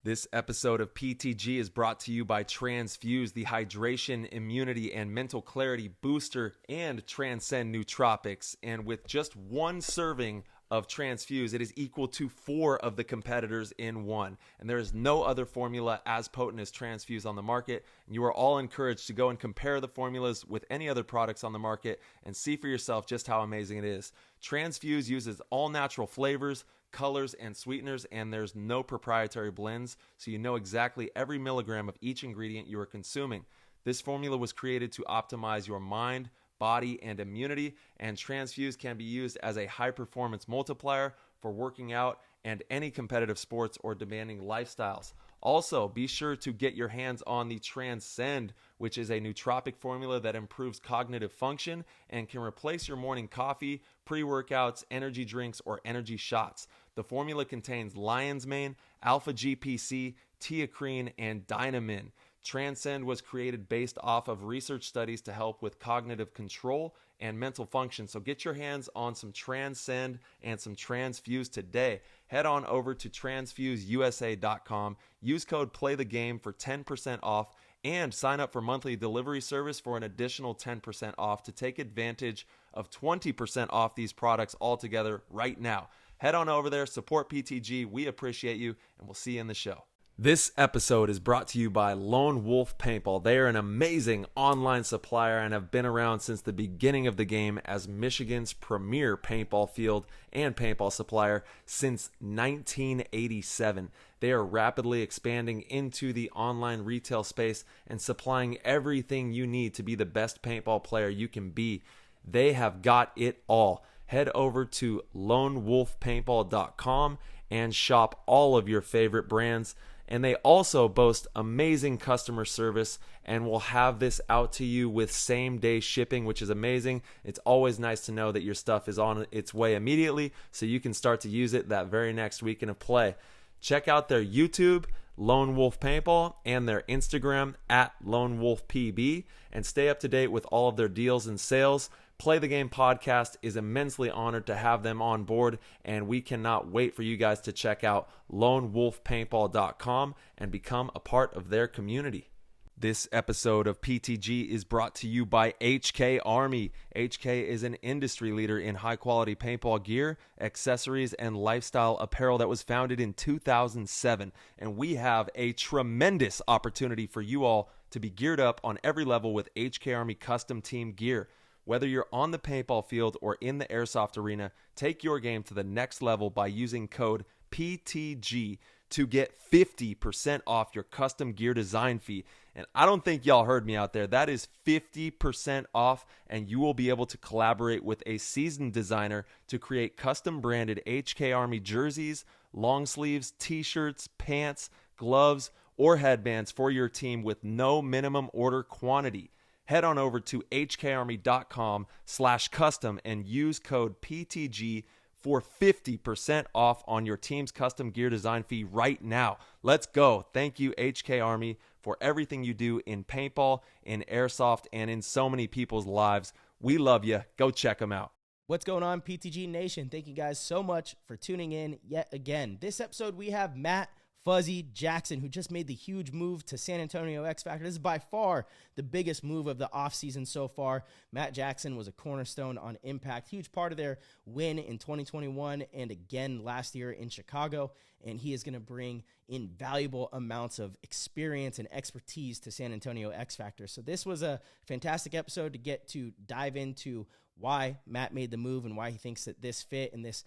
This episode of PTG is brought to you by Transfuse, the hydration, immunity, and mental clarity booster, and Transcend nootropics. And with just one serving of Transfuse, it is equal to 4 of the competitors in one. And there is no other formula as potent as Transfuse on the market. And you are all encouraged to go and compare the formulas with any other products on the market and see for yourself just how amazing it is. Transfuse uses all natural flavors, colors, and sweeteners, and there's no proprietary blends, so you know exactly every milligram of each ingredient you are consuming. This formula was created to optimize your mind, body, and immunity, and Transfuse can be used as a high-performance multiplier for working out and any competitive sports or demanding lifestyles. Also, be sure to get your hands on the Transcend, which is a nootropic formula that improves cognitive function and can replace your morning coffee, pre-workouts, energy drinks, or energy shots. The formula contains lion's mane, alpha GPC, teacrine, and dynamin. Transcend was created based off of research studies to help with cognitive control and mental function. So get your hands on some Transcend and some Transfuse today. Head on over to transfuseusa.com. Use code PLAYTHEGAME for 10% off and sign up for monthly delivery service for an additional 10% off to take advantage of 20% off these products altogether right now. Head on over there, support PTG. We appreciate you, and we'll see you in the show. This episode is brought to you by Lone Wolf Paintball. They are an amazing online supplier and have been around since the beginning of the game as Michigan's premier paintball field and paintball supplier since 1987. They are rapidly expanding into the online retail space and supplying everything you need to be the best paintball player you can be. They have got it all. Head over to lonewolfpaintball.com and shop all of your favorite brands. And they also boast amazing customer service and will have this out to you with same-day shipping, which is amazing. It's always nice to know that your stuff is on its way immediately so you can start to use it that very next weekend of play. Check out their YouTube, Lone Wolf Paintball, and their Instagram at Lone Wolf PB, and stay up to date with all of their deals and sales. Play the Game podcast is immensely honored to have them on board, and we cannot wait for you guys to check out lonewolfpaintball.com and become a part of their community. This episode of PTG is brought to you by HK Army. HK is an industry leader in high-quality paintball gear, accessories, and lifestyle apparel that was founded in 2007. And we have a tremendous opportunity for you all to be geared up on every level with HK Army custom team gear. Whether you're on the paintball field or in the airsoft arena, take your game to the next level by using code PTG to get 50% off your custom gear design fee. And I don't think y'all heard me out there. That is 50% off, and you will be able to collaborate with a seasoned designer to create custom branded HK Army jerseys, long sleeves, t-shirts, pants, gloves, or headbands for your team with no minimum order quantity. Head on over to hkarmy.com/custom and use code PTG for 50% off on your team's custom gear design fee right now. Let's go. Thank you, HK Army, for everything you do in paintball, in airsoft, and in so many people's lives. We love you. Go check them out. What's going on, PTG Nation? Thank you guys so much for tuning in yet again. This episode, we have Matt Fuzzy Jackson, who just made the huge move to San Antonio X Factor. This is by far the biggest move of the offseason so far. Matt Jackson was a cornerstone on Impact, huge part of their win in 2021 and again last year in Chicago, and he is going to bring invaluable amounts of experience and expertise to San Antonio X Factor. So this was a fantastic episode to get to dive into why Matt made the move and why he thinks that this fit and this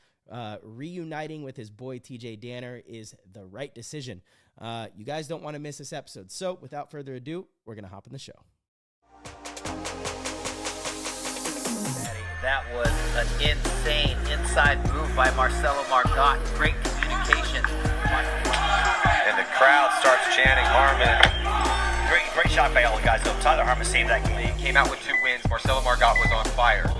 reuniting with his boy TJ Danner is the right decision. You guys don't want to miss this episode. So without further ado, we're going to hop in the show. That was an insane inside move by Marcelo Margot. Great communication. And the crowd starts chanting Harmon. Great shot by all the guys. Tyler Harmon saved that game. He came out with 2 wins. Marcelo Margot was on fire.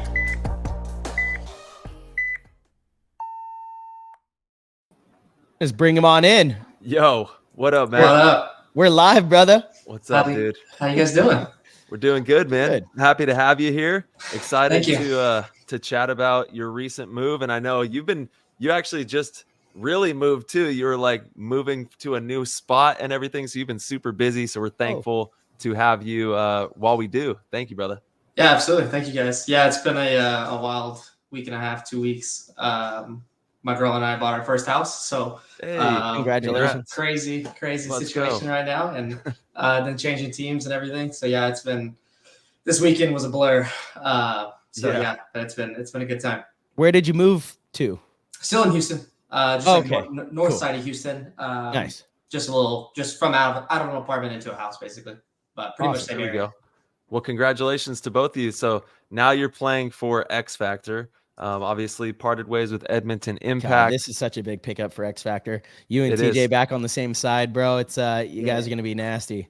Let's bring him on in. Yo, what up, man? What up? We're live, brother. What's up, dude? How you guys doing? We're doing good, man. Good. Happy to have you here. Excited Thank you. to chat about your recent move. And I know you actually just really moved too. You were like moving to a new spot and everything. So you've been super busy. So we're thankful to have you while we do. Thank you, brother. Yeah, absolutely. Thank you guys. Yeah, it's been a wild week and a half, 2 weeks. My girl and I bought our first house. So Hey, congratulations. Crazy Let's situation go. right now. And then changing teams and everything. So yeah, this weekend was a blur. Yeah, it's been a good time. Where did you move to? Still in Houston. Just Okay. north Cool. side of Houston. Nice. Just from out of an apartment into a house, basically. But pretty much Awesome. same There we area. go. Well, congratulations to both of you. So now you're playing for X Factor. Obviously parted ways with Edmonton Impact. God, this is such a big pickup for X Factor. You and It TJ is. back on the same side, bro. It's you guys are gonna be nasty.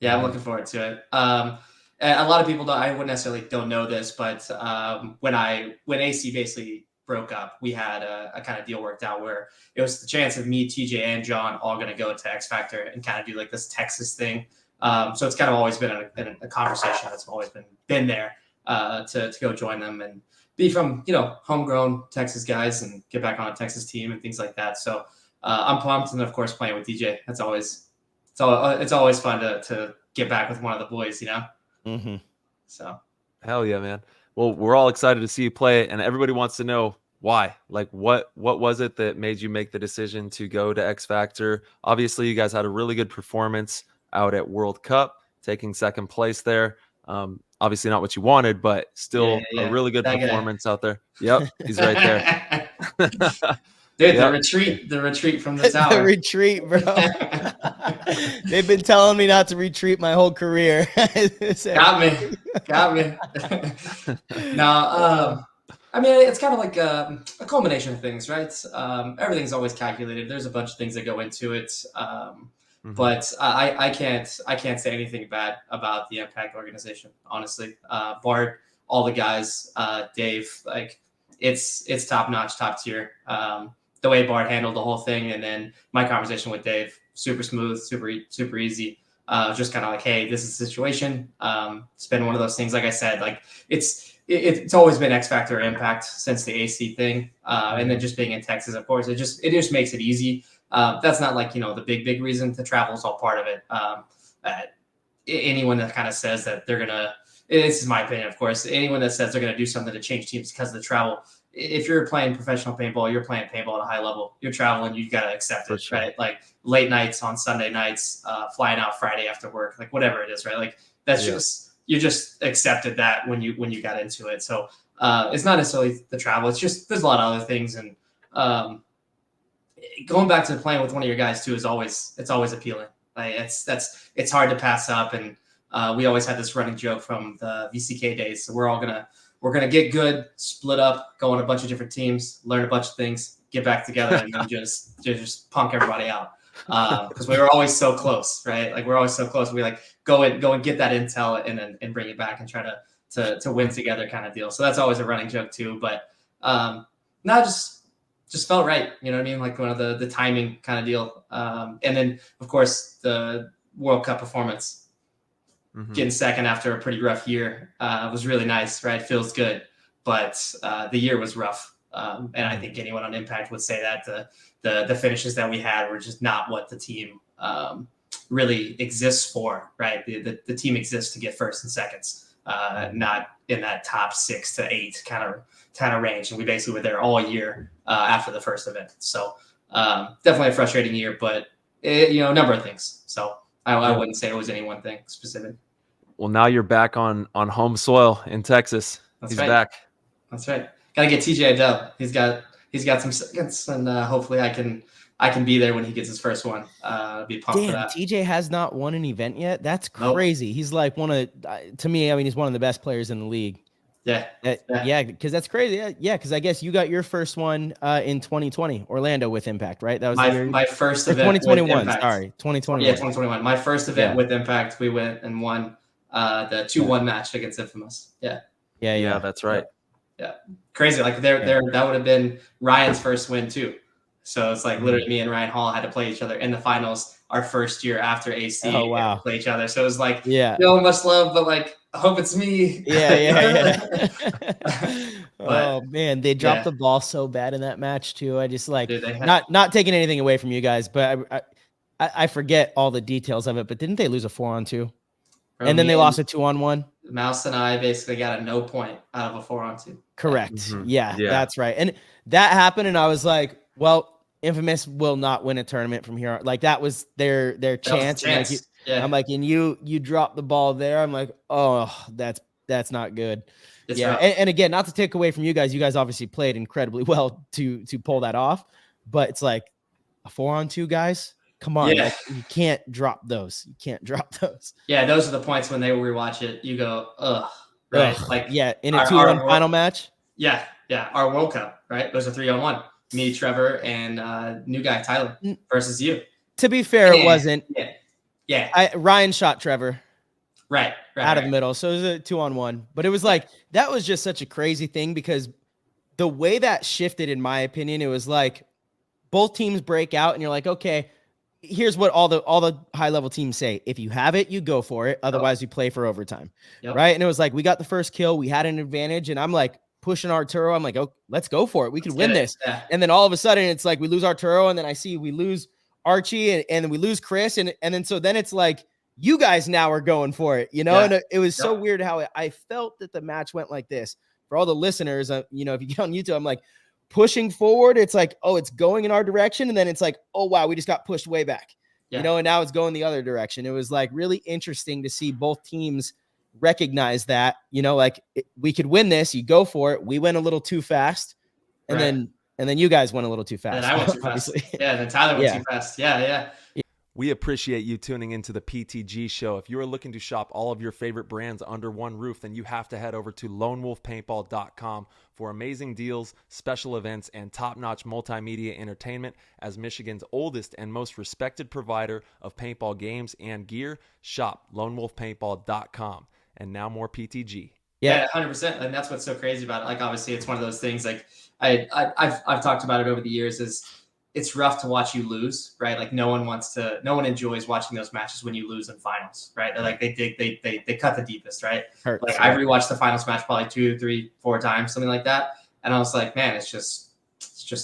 Yeah, I'm looking forward to it. A lot of people I wouldn't necessarily don't know this, but when AC basically broke up, we had a kind of deal worked out where it was the chance of me, TJ, and John all going to go to X Factor and kind of do like this Texas thing. So it's kind of always been a conversation that's always been there to go join them and be from homegrown Texas guys and get back on a Texas team and things like that. So I'm pumped, and of course playing with DJ. It's always fun to get back with one of the boys, Mm-hmm. So hell yeah, man. Well, we're all excited to see you play, and everybody wants to know why. Like, what was it that made you make the decision to go to X Factor? Obviously, you guys had a really good performance out at World Cup, taking second place there. Obviously not what you wanted, but still Yeah. a really good That guy. performance out there. Yep, he's right there. Dude, Yep. the retreat from the tower. The retreat, bro. They've been telling me not to retreat my whole career. Got me. No, I mean, it's kind of like a culmination of things, right? Everything's always calculated. There's a bunch of things that go into it. But I can't say anything bad about the Impact organization, honestly. Bart, all the guys, Dave, like it's top notch, top tier. The way Bart handled the whole thing, and then my conversation with Dave, super smooth, super easy. Just kind of like, hey, this is the situation. It's been one of those things, like I said, like it's always been X Factor Impact since the AC thing, and then just being in Texas, of course, it just makes it easy. That's not like the big reason. The travel is all part of it. Anyone that kind of says that they're gonna, this is my opinion, of course, anyone that says they're gonna do something to change teams because of the travel, if you're playing professional paintball, you're playing paintball at a high level, you're traveling, you got to accept it, right? Like late nights on Sunday nights, flying out Friday after work, like whatever it is, right? Like that's you just accepted that when you got into it. So it's not necessarily the travel. It's just, there's a lot of other things. And going back to playing with one of your guys too, it's always appealing. Like it's hard to pass up. And we always had this running joke from the VCK days. So we're going to get good, split up, go on a bunch of different teams, learn a bunch of things, get back together, and then just punk everybody out. Because we were always so close, right? Like we're always so close. We like go and get that intel and bring it back and try to win together kind of deal. So that's always a running joke too. But not just felt right. You know what I mean? Like one of the timing kind of deal. And then of course the World Cup performance. Getting second after a pretty rough year was really nice, right? Feels good, but the year was rough, and I think anyone on Impact would say that the finishes that we had were just not what the team really exists for, right? The team exists to get first and seconds, not in that top 6 to 8 kind of range. And we basically were there all year after the first event. So definitely a frustrating year, but a number of things. So I wouldn't say it was any one thing specific. Well, now you're back on home soil in Texas. He's back. That's right. Got to get TJ a dub. He's got some seconds, and hopefully I can be there when he gets his first one. Be pumped for that. TJ has not won an event yet. That's crazy. Nope. He's like to me, I mean, he's one of the best players in the league. Yeah. Because that's crazy. Yeah, because I guess you got your first one in 2020, Orlando with Impact, right? That was my first event. 2021. Sorry, 2021. Yeah, 2021. My first event with Impact. We went and won the 2-1 match against Infamous. Yeah, that's right. Yeah, crazy. Like that would have been Ryan's first win too. So it's like literally me and Ryan Hall had to play each other in the finals our first year after AC. Oh wow, play each other. So it was like much love, but like I hope it's me. Yeah. Oh man, they dropped the ball so bad in that match too. I just like Dude, not taking anything away from you guys, but I forget all the details of it. But didn't they lose a 4-on-2? And then they lost a 2-on-1? Mouse and I basically got a no point out of a 4-on-2. Correct. Mm-hmm. Yeah, that's right. And that happened, and I was like, well, Infamous will not win a tournament from here. Like that was their chance. I'm like, and you dropped the ball there. I'm like, oh, that's not good. And again, not to take away from you guys. You guys obviously played incredibly well to pull that off. But it's like a 4-on-2, guys. Come on, like, you can't drop those. You can't drop those. Yeah, those are the points when they rewatch it. You go, ugh, right? Ugh. Like, in a 2-1 final match. Yeah, our World Cup, right? Those are 3-on-1. Me, Trevor, and new guy Tyler versus you. To be fair, it wasn't. Yeah. Ryan shot Trevor. Right. Out of the middle, so it was a 2-on-1. But it was like that was just such a crazy thing because the way that shifted, in my opinion, it was like both teams break out, and you're like, okay. Here's what all the high level teams say. If you have it, you go for it. Otherwise, you play for overtime. Right. And it was like, we got the first kill. We had an advantage. And I'm like pushing Arturo. I'm like, oh, let's go for it. We can win this. Yeah. And then all of a sudden it's like we lose Arturo. And then I see we lose Archie and then we lose Chris. And then so then it's like you guys now are going for it, And it was so weird how I felt that the match went like this. For all the listeners, if you get on YouTube, I'm like, pushing forward, it's like, oh, it's going in our direction. And then it's like, oh, wow, we just got pushed way back, and now it's going the other direction. It was like really interesting to see both teams recognize that, we could win this. You go for it. We went a little too fast. And then you guys went a little too fast. And I went too fast. Yeah. And then Tyler went too fast. Yeah. We appreciate you tuning into the PTG show. If you are looking to shop all of your favorite brands under one roof, then you have to head over to lonewolfpaintball.com for amazing deals, special events, and top-notch multimedia entertainment. As Michigan's oldest and most respected provider of paintball games and gear, shop lonewolfpaintball.com. And now more PTG. Yeah, 100%. And that's what's so crazy about it. Like, obviously, it's one of those things. Like, I've talked about it over the years. It's rough to watch you lose, right? Like no one enjoys watching those matches when you lose in finals, right? They're like they cut the deepest, right? Like I rewatched the finals match probably 2, 3, 4 times, something like that. And I was like, man, it's just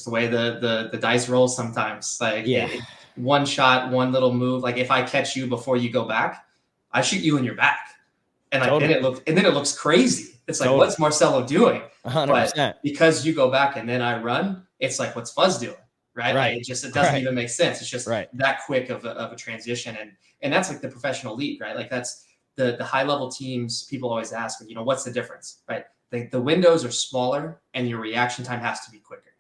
the way the dice roll sometimes. Like one shot, one little move. Like if I catch you before you go back, I shoot you in your back. And like then it looks crazy. It's like, what's Marcelo doing? 100%. But because you go back and then I run, it's like, what's Fuzz doing? Right. Like it doesn't even make sense. It's just that quick of a transition. And that's like the professional league, right? Like that's the high level teams. People always ask, what's the difference, right? The windows are smaller and your reaction time has to be quicker.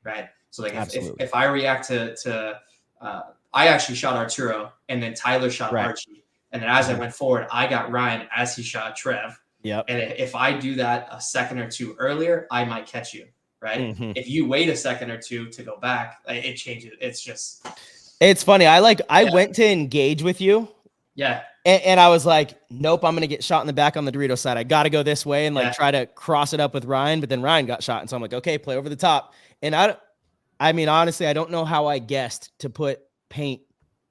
Right. So like if I react to I actually shot Arturo and then Tyler shot Archie. And then as I went forward, I got Ryan as he shot Trev. Yep. And if I do that a second or two earlier, I might catch you. Right. Mm-hmm. If you wait a second or two to go back, it changes. It's funny. I went to engage with you. Yeah. And I was like, nope, I'm going to get shot in the back on the Dorito side. I got to go this way and try to cross it up with Ryan. But then Ryan got shot. And so I'm like, okay, play over the top. And I mean, honestly, I don't know how I guessed to put paint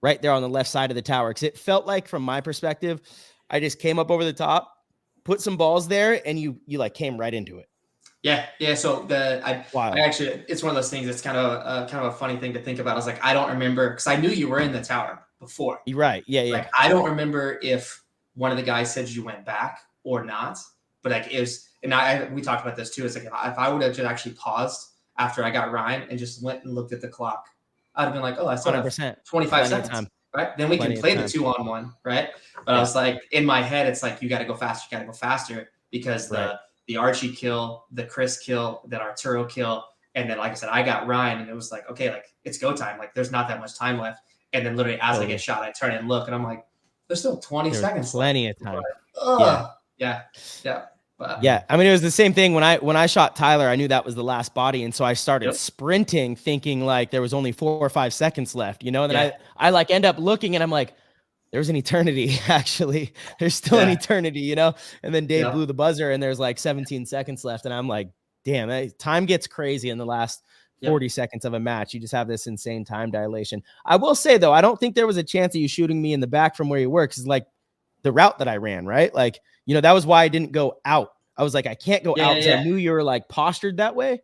right there on the left side of the tower. Cause it felt like from my perspective, I just came up over the top, put some balls there and you like came right into it. Yeah. So I actually, it's one of those things that's kind of a funny thing to think about. I was like, I don't remember because I knew you were in the tower before. You're right. Yeah. Like, I don't remember if one of the guys said you went back or not, but like it was, and we talked about this too. It's like, if I would have just actually paused after I got Ryan and just went and looked at the clock, I'd have been like, oh, I still have 25 seconds. Right. Then we can play the 2-on-1. Right. But I was like, in my head, it's like, you got to go faster because the Archie kill, the Chris kill, that Arturo kill. And then, like I said, I got Ryan and it was like, okay, like it's go time. Like there's not that much time left. And then literally as I get shot, I turn and look and I'm like, there's still 20 seconds. Plenty of time. Yeah. But, I mean, it was the same thing when I shot Tyler, I knew that was the last body. And so I started sprinting thinking like there was only 4 or 5 seconds left, And then I like end up looking and I'm like, there's an eternity, actually. There's still an eternity, And then Dave blew the buzzer and there's like 17 seconds left. And I'm like, damn, time gets crazy in the last 40 seconds of a match. You just have this insane time dilation. I will say, though, I don't think there was a chance of you shooting me in the back from where you were because, like, the route that I ran, right? Like, that was why I didn't go out. I was like, I can't go Yeah, out because I knew you were like postured that way,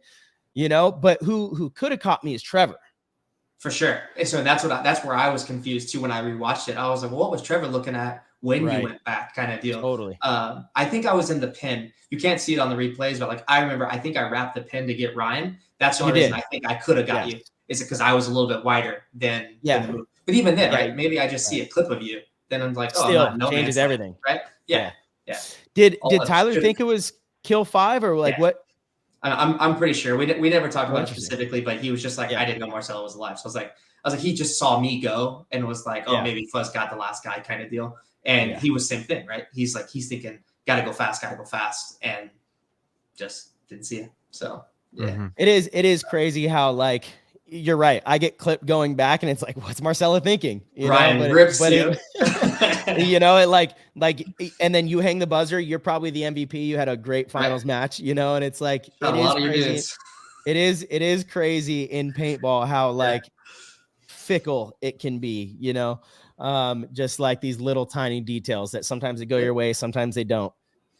but who could have caught me is Trevor. For sure. And so that's where I was confused too when I rewatched it. I was like, well, what was Trevor looking at when you went back, kind of deal? Totally. I think I was in the pin. You can't see it on the replays, but like I remember, I think I wrapped the pin to get Ryan. That's the only reason I think I could have got you. Is it because I was a little bit wider than the move? But even then, right? Maybe I just see a clip of you. Then I'm like, oh, still I'm not, no changes everything, right? Yeah. Did Tyler think it was kill 5 or like what? I'm pretty sure we never talked about it specifically, but he was just like, I didn't know Marcelo was alive. So I was like, he just saw me go and was like, oh, maybe Fuzz got the last guy kind of deal. And he was same thing, right? He's thinking, gotta go fast, and just didn't see it. So it is crazy how like you're right. I get clipped going back, and it's like, what's Marcelo thinking? Ryan rips you. And then you hang the buzzer. You're probably the MVP. You had a great finals match, and it's like a lot of your dudes. It is crazy in paintball how like fickle it can be, just like these little tiny details that sometimes they go your way, sometimes they don't.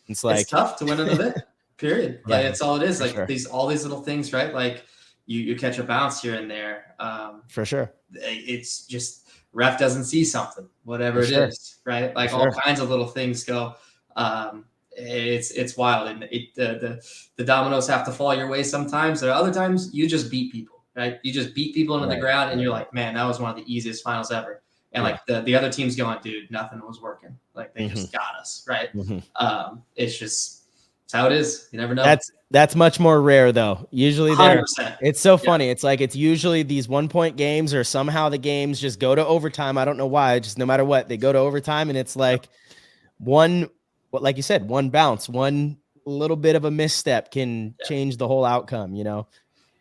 It's like it's tough to win an event. Period. Like it's all it is. Like all these little things, right? Like you catch a bounce here and there. For sure. It's just ref doesn't see something, whatever it is, right? Like all kinds of little things go. It's wild, and the dominoes have to fall your way sometimes. Or other times you just beat people, right? You just beat people into the ground, and you're like, man, that was one of the easiest finals ever. And like the other team's going, dude, nothing was working. Like they just got us, right? It's how it is. You never know. That's much more rare though. Usually it's so funny. It's like, it's usually these 1-point games, or somehow the games just go to overtime. I don't know why, just no matter what, they go to overtime, and it's like like you said, one bounce, one little bit of a misstep can change the whole outcome,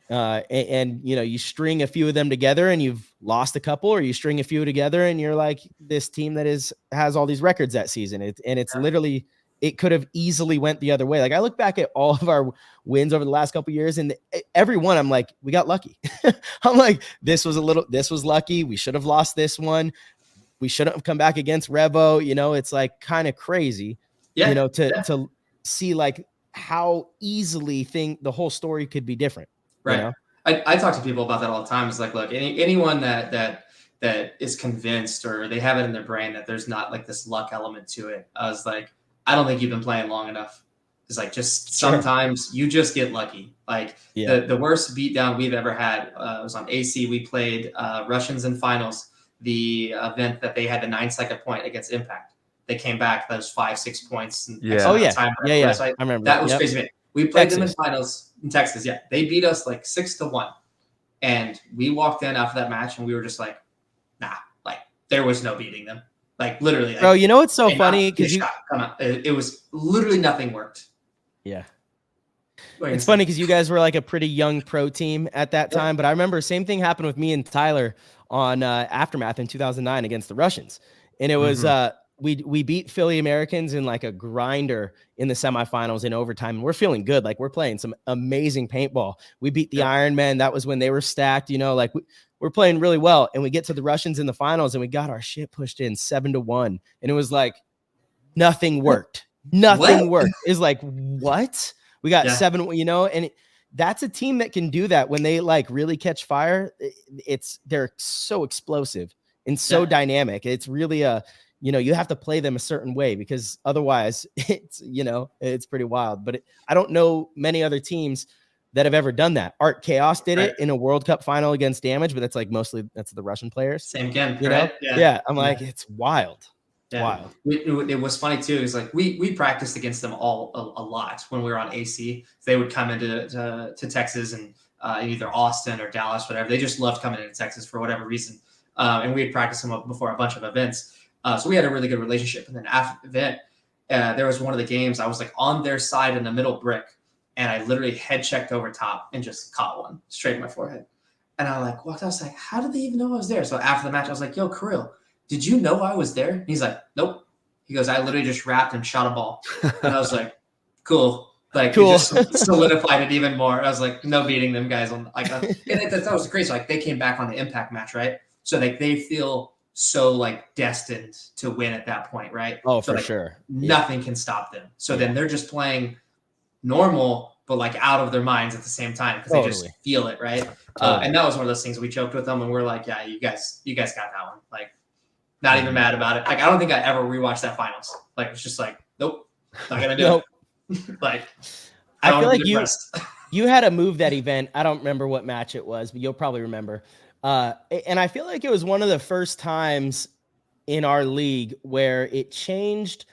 and you string a few of them together and you've lost a couple, or you string a few together and you're like this team that has all these records that season. It's literally, it could have easily went the other way. Like I look back at all of our wins over the last couple of years, and every one I'm like, we got lucky. I'm like, this was lucky. We should have lost this one. We shouldn't have come back against Revo. It's like kind of crazy, to see like how easily the whole story could be different. Right. I talk to people about that all the time. It's like, look, anyone that is convinced, or they have it in their brain that there's not like this luck element to it. I was like, I don't think you've been playing long enough. It's like, just sometimes you just get lucky. Like the worst beatdown we've ever had was on AC. We played Russians in finals, the event that they had the 9-second point against Impact. They came back, those 5-6 points. And time. I remember that was crazy. We played them in finals in Texas. Yeah, they beat us like 6-1, and we walked in after that match, and we were just like, nah, like there was no beating them. Like literally, bro. It's so funny because it was literally nothing worked. Yeah, it's funny because you guys were like a pretty young pro team at that time, but I remember same thing happened with me and Tyler on Aftermath in 2009 against the Russians, and it was we beat Philly Americans in like a grinder in the semifinals in overtime, and we're feeling good. Like we're playing some amazing paintball. We beat the Iron Men. That was when they were stacked. Like we're playing really well, and we get to the Russians in the finals, and we got our shit pushed in 7-1, and it was like nothing worked. Nothing worked. It's like, what? We got 7, and that's a team that can do that when they like really catch fire. They're so explosive and so dynamic. It's really you have to play them a certain way, because otherwise it's pretty wild. But I don't know many other teams that have ever done that. Art Chaos did it in a World Cup final against Damage, but that's like that's the Russian players. Same again, right? Yeah. I'm like, it's wild. Yeah. Wild. It was funny too. It's like we practiced against them all a lot when we were on AC. They would come into Texas and either Austin or Dallas, whatever. They just loved coming into Texas for whatever reason. And we had practiced them before a bunch of events. So we had a really good relationship. And then after the event, there was one of the games I was like on their side in the middle brick, and I literally head checked over top and just caught one straight in my forehead. And I like walked out. I was like, how did they even know I was there? So after the match, I was like, yo, Kirill, did you know I was there? And he's like, nope. He goes, I literally just wrapped and shot a ball. And I was like, cool. Like, cool. It just solidified it even more. I was like, no beating them guys on like, and that was crazy. Like they came back on the Impact match, right? So like they feel so like destined to win at that point, right? Oh, so, for like, sure. Nothing can stop them. So then they're just playing normal, but like out of their minds at the same time because they just feel it, right? And that was one of those things we joked with them, and we're like, yeah, you guys got that one. Like, not even mad about it. Like, I don't think I ever rewatched that finals. Like, it's just like, nope, not gonna do it. Like, I feel like you had a move that event. I don't remember what match it was, but you'll probably remember. And I feel like it was one of the first times in our league where it changed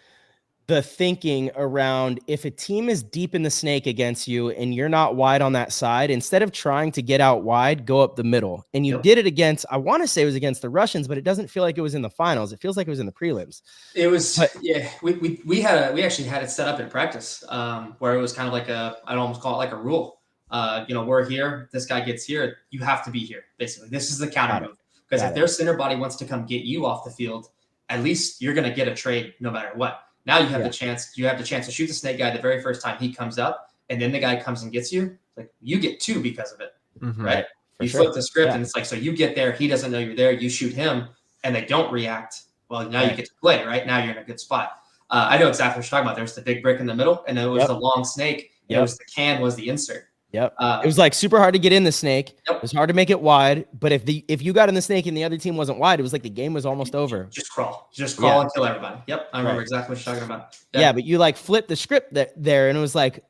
the thinking around if a team is deep in the snake against you and you're not wide on that side, instead of trying to get out wide, go up the middle. And you did it against, I want to say it was against the Russians, but it doesn't feel like it was in the finals. It feels like it was in the prelims. It was, we actually had it set up in practice where it was kind of like I'd almost call it like a rule. We're here, this guy gets here, you have to be here. Basically, this is the counter move. Because if their center body wants to come get you off the field, at least you're going to get a trade no matter what. Now you have the chance. You have the chance to shoot the snake guy the very first time he comes up, and then the guy comes and gets you. Like, you get 2 because of it, right? You flip the script, and it's like, so you get there, he doesn't know you're there. You shoot him, and they don't react. Well, now you get to play, right? Now you're in a good spot. I know exactly what you're talking about. There's the big brick in the middle, and then it was the long snake. It was the can was the insert. It was like super hard to get in the snake. It was hard to make it wide. But if you got in the snake and the other team wasn't wide, it was like the game was almost over. Just crawl and kill everybody. I remember exactly what you're talking about. But you like flipped the script there, and it was like,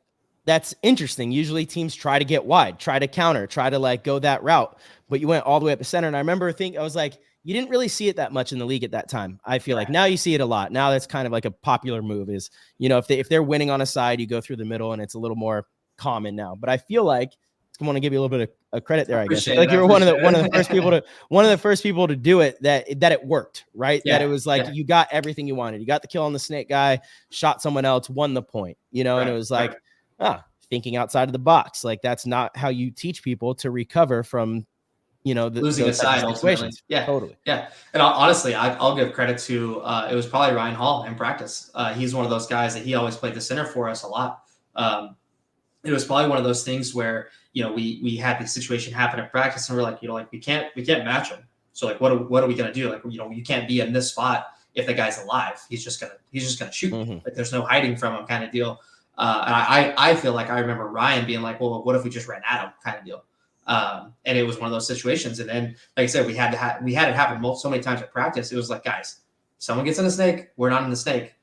that's interesting. Usually teams try to get wide, try to counter, try to like go that route, but you went all the way up the center. And I remember I was like, you didn't really see it that much in the league at that time. I feel like now you see it a lot. Now that's kind of like a popular move is, if they're winning on a side, you go through the middle, and it's a little more common now. But I feel like I want to give you a little bit of credit there. I guess like you were one of the first people to do it that it worked, right? That it was like you got everything you wanted. You got the kill on the snake guy, shot someone else, won the point, and it was like thinking outside of the box. Like, that's not how you teach people to recover from losing a side ultimately. Totally. And honestly, I'll give credit to it was probably Ryan Hall in practice. He's one of those guys that he always played the center for us a lot. It was probably one of those things where we had the situation happen at practice, and we're like, we can't match him. So like, what are we gonna do? Like, you can't be in this spot if the guy's alive. He's just gonna shoot. Like, there's no hiding from him, kind of deal. And I feel like I remember Ryan being like, well, what if we just ran at him, kind of deal. And it was one of those situations. And then, like I said, we had it happen so many times at practice. It was like, guys, someone gets in the snake, we're not in the snake.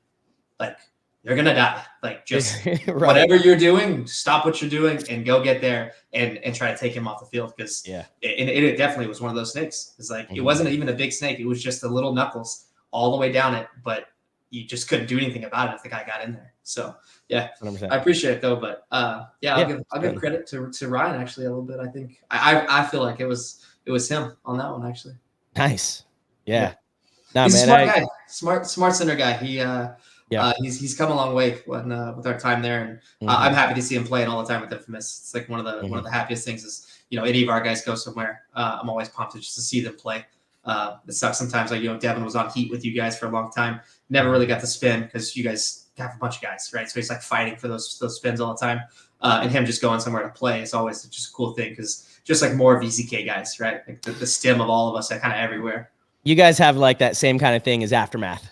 Like, you're going to die. Like, just whatever you're doing, stop what you're doing and go get there and try to take him off the field. Because it definitely was one of those snakes. It's like, it wasn't even a big snake. It was just the little knuckles all the way down it. But you just couldn't do anything about it if the guy got in there. So, 100%. I appreciate it, though. But, I'll give credit to Ryan, actually, a little bit. I think I feel like it was him on that one, actually. Nice. Yeah. He's a smart guy. Smart center guy. He's come a long way with our time there, and I'm happy to see him playing all the time with Infamous. It's like one of the happiest things is any of our guys go somewhere. I'm always pumped just to see them play. It sucks sometimes. Like Devin was on Heat with you guys for a long time, never really got to spin because you guys have a bunch of guys, right? So he's like fighting for those spins all the time, and him just going somewhere to play is always just a cool thing because just like more VCK guys, right? Like the stem of all of us are kind of everywhere. You guys have like that same kind of thing as Aftermath.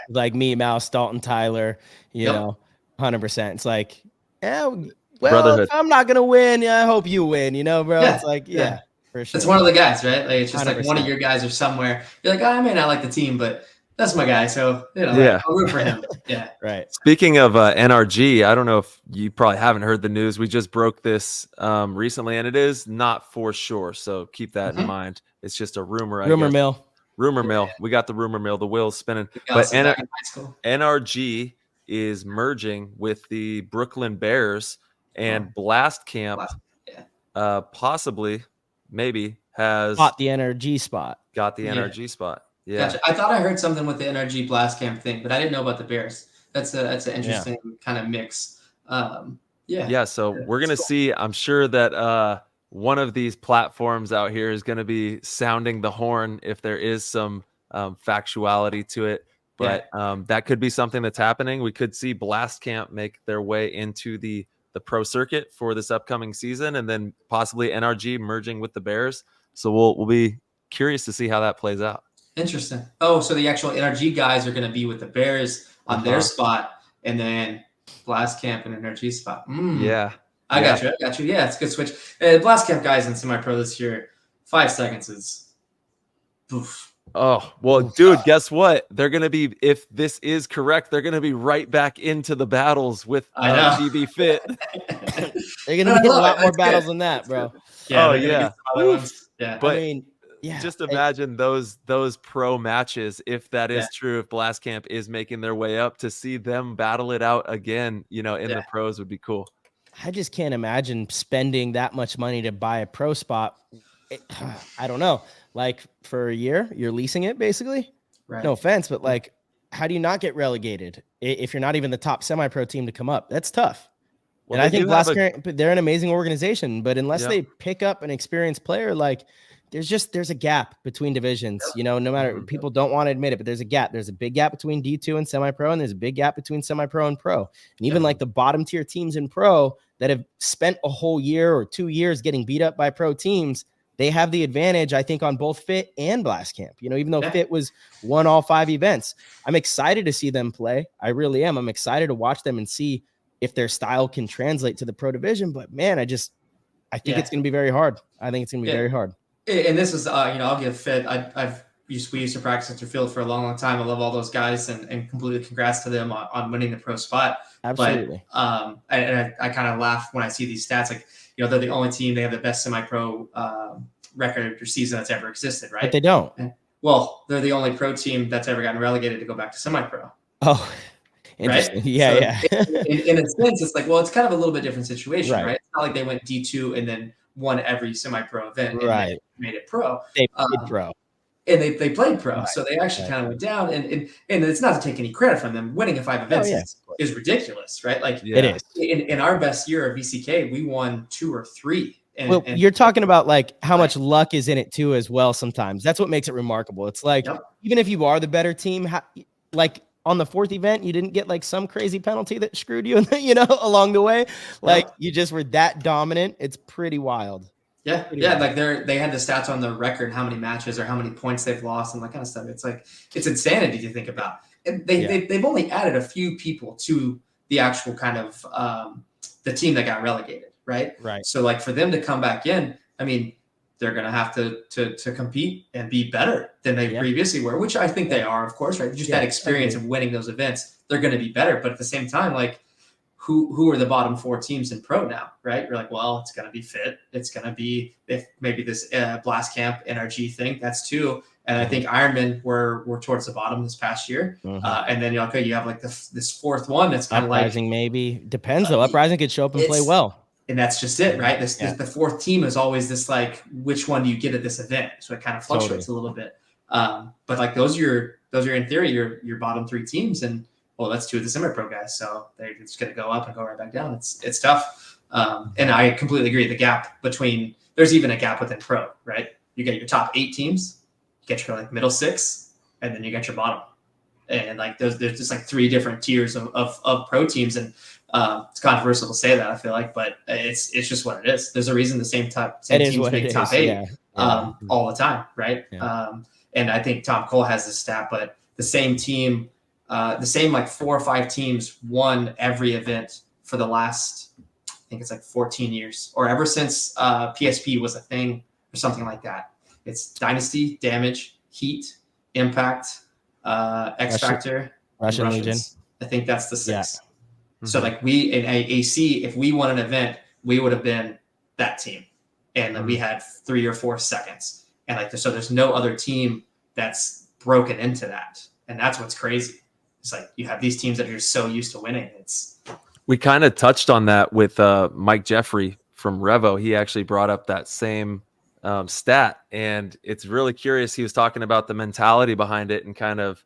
Like me, Mouse, Dalton, Tyler, 100%. It's like, if I'm not going to win, I hope you win, bro. It's like, for sure. It's one of the guys, right? Like, it's just 100%. Like one of your guys are somewhere. You're like, I may not like the team, but that's my guy. So, I'll root for him. Yeah. Right. Speaking of NRG, I don't know if you probably haven't heard the news. We just broke this recently, and it is not for sure. So keep that in mind. It's just a rumor. Rumor mill. Rumor mill. We got the rumor mill. The wheel's spinning. But NRG is merging with the Brooklyn Bears, and Blast Camp possibly, maybe, has got the NRG spot. Yeah. Gotcha. I thought I heard something with the NRG Blast Camp thing, but I didn't know about the Bears. That's an interesting kind of mix. So we're going to see. I'm sure that one of these platforms out here is going to be sounding the horn if there is some factuality to it. But that could be something that's happening. We could see Blast Camp make their way into the pro circuit for this upcoming season, and then possibly NRG merging with the Bears. So we'll be curious to see how that plays out. Interesting. Oh, so the actual NRG guys are going to be with the Bears on their spot, and then Blast Camp and Energy Spot. Yeah. I got you. Yeah, it's a good switch. Blast Camp guys in semi-pro this year, 5 seconds is oof. Oh, well, dude, guess what? They're going to be, if this is correct, they're going to be right back into the battles with GB Fit. They're going to be a lot more battles than that, bro. Yeah. Oh, yeah. Yeah. But I mean, yeah. Just imagine those pro matches, if that is true, if Blast Camp is making their way up, to see them battle it out again, in the pros would be cool. I just can't imagine spending that much money to buy a pro spot. I don't know. Like, for a year, you're leasing it basically. Right. No offense, but like, how do you not get relegated if you're not even the top semi-pro team to come up? That's tough. Well, and I think Blast Camp, they're an amazing organization, but unless they pick up an experienced player, like, there's a gap between divisions, no matter, people don't want to admit it, but there's a gap. There's a big gap between D2 and semi-pro, and there's a big gap between semi-pro and pro. And even like the bottom tier teams in pro that have spent a whole year or 2 years getting beat up by pro teams, they have the advantage, I think, on both Fit and Blast Camp, even though Fit won all 5 events. I'm excited to see them play. I really am. I'm excited to watch them and see if their style can translate to the pro division. But man, I think it's going to be very hard. I think it's going to be very hard. And this is, I'll give Fit. We used to practice at your field for a long, long time. I love all those guys, and completely congrats to them on winning the pro spot. Absolutely. But I kind of laugh when I see these stats. Like, they're the only team, they have the best semi-pro record or season that's ever existed, right? But they don't. Well, they're the only pro team that's ever gotten relegated to go back to semi-pro. Oh, interesting. Right? Yeah, so in a sense, it's like, well, it's kind of a little bit different situation, right? It's not like they went D2 and then won every semi-pro event and made it pro. They played pro. And they played pro. So they actually kind of went down. And it's not to take any credit from them. Winning in 5 events is ridiculous, right? Like, it is. In our best year of VCK, we won 2 or 3. And you're talking about like how much luck is in it too, as well. Sometimes that's what makes it remarkable. It's like, even if you are the better team, like on the 4th event, you didn't get like some crazy penalty that screwed you, along the way. Like you just were that dominant. It's pretty wild. Yeah. Like they had the stats on the record, how many matches or how many points they've lost and that kind of stuff. It's like, it's insanity to think about. And they've only added a few people to the actual kind of the team that got relegated. Right. So like for them to come back in, I mean, they're going to have to compete and be better than they previously were, which I think they are, of course, right? Just that experience of winning those events, they're going to be better. But at the same time, like who are the bottom 4 teams in pro now, right? You're like, well, it's going to be Fit. It's going to be maybe this Blast Camp NRG thing. That's 2. And I think Ironman were towards the bottom this past year. And then you have like this 4th one that's kind of like Uprising, maybe depends though. Uprising could show up and play well. And that's just it, right? The 4th team is always this, like, which one do you get at this event? So it kind of fluctuates a little bit. But like those are in theory your bottom 3 teams, and that's 2 of the semi-pro guys, so they're just going to go up and go right back down. It's tough. And I completely agree. The gap between, there's even a gap within pro, right? You get your top 8 teams, you get your like middle 6, and then you get your bottom. And like there's just like 3 different tiers of pro teams, and it's controversial to say that, I feel like, but it's just what it is. There's a reason the same teams make top 8 all the time, right? And I think Tom Cole has this stat, but the same team, the same like 4 or 5 teams won every event for the last, I think it's like 14 years, or ever since PSP was a thing or something like that. It's Dynasty, Damage, Heat, Impact, X Factor, Russian Legion. I think that's the 6. So like we in AC, if we won an event, we would have been that team, and then we had 3 or 4 seconds, and like so there's no other team that's broken into that, and that's what's crazy. It's like you have these teams that are just so used to winning. We kind of touched on that with Mike Jeffrey from Revo. He actually brought up that same stat, and it's really curious. He was talking about the mentality behind it, and kind of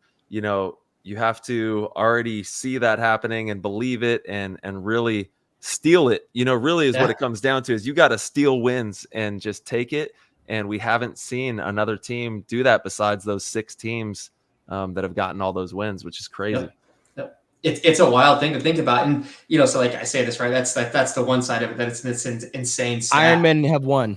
you have to already see that happening and believe it and really steal it, really is what it comes down to, is you got to steal wins and just take it. And we haven't seen another team do that besides those 6 teams that have gotten all those wins, which is crazy. It's a wild thing to think about. And, so like I say this, right, that's the one side of it, that it's this insane stat. Ironmen have won.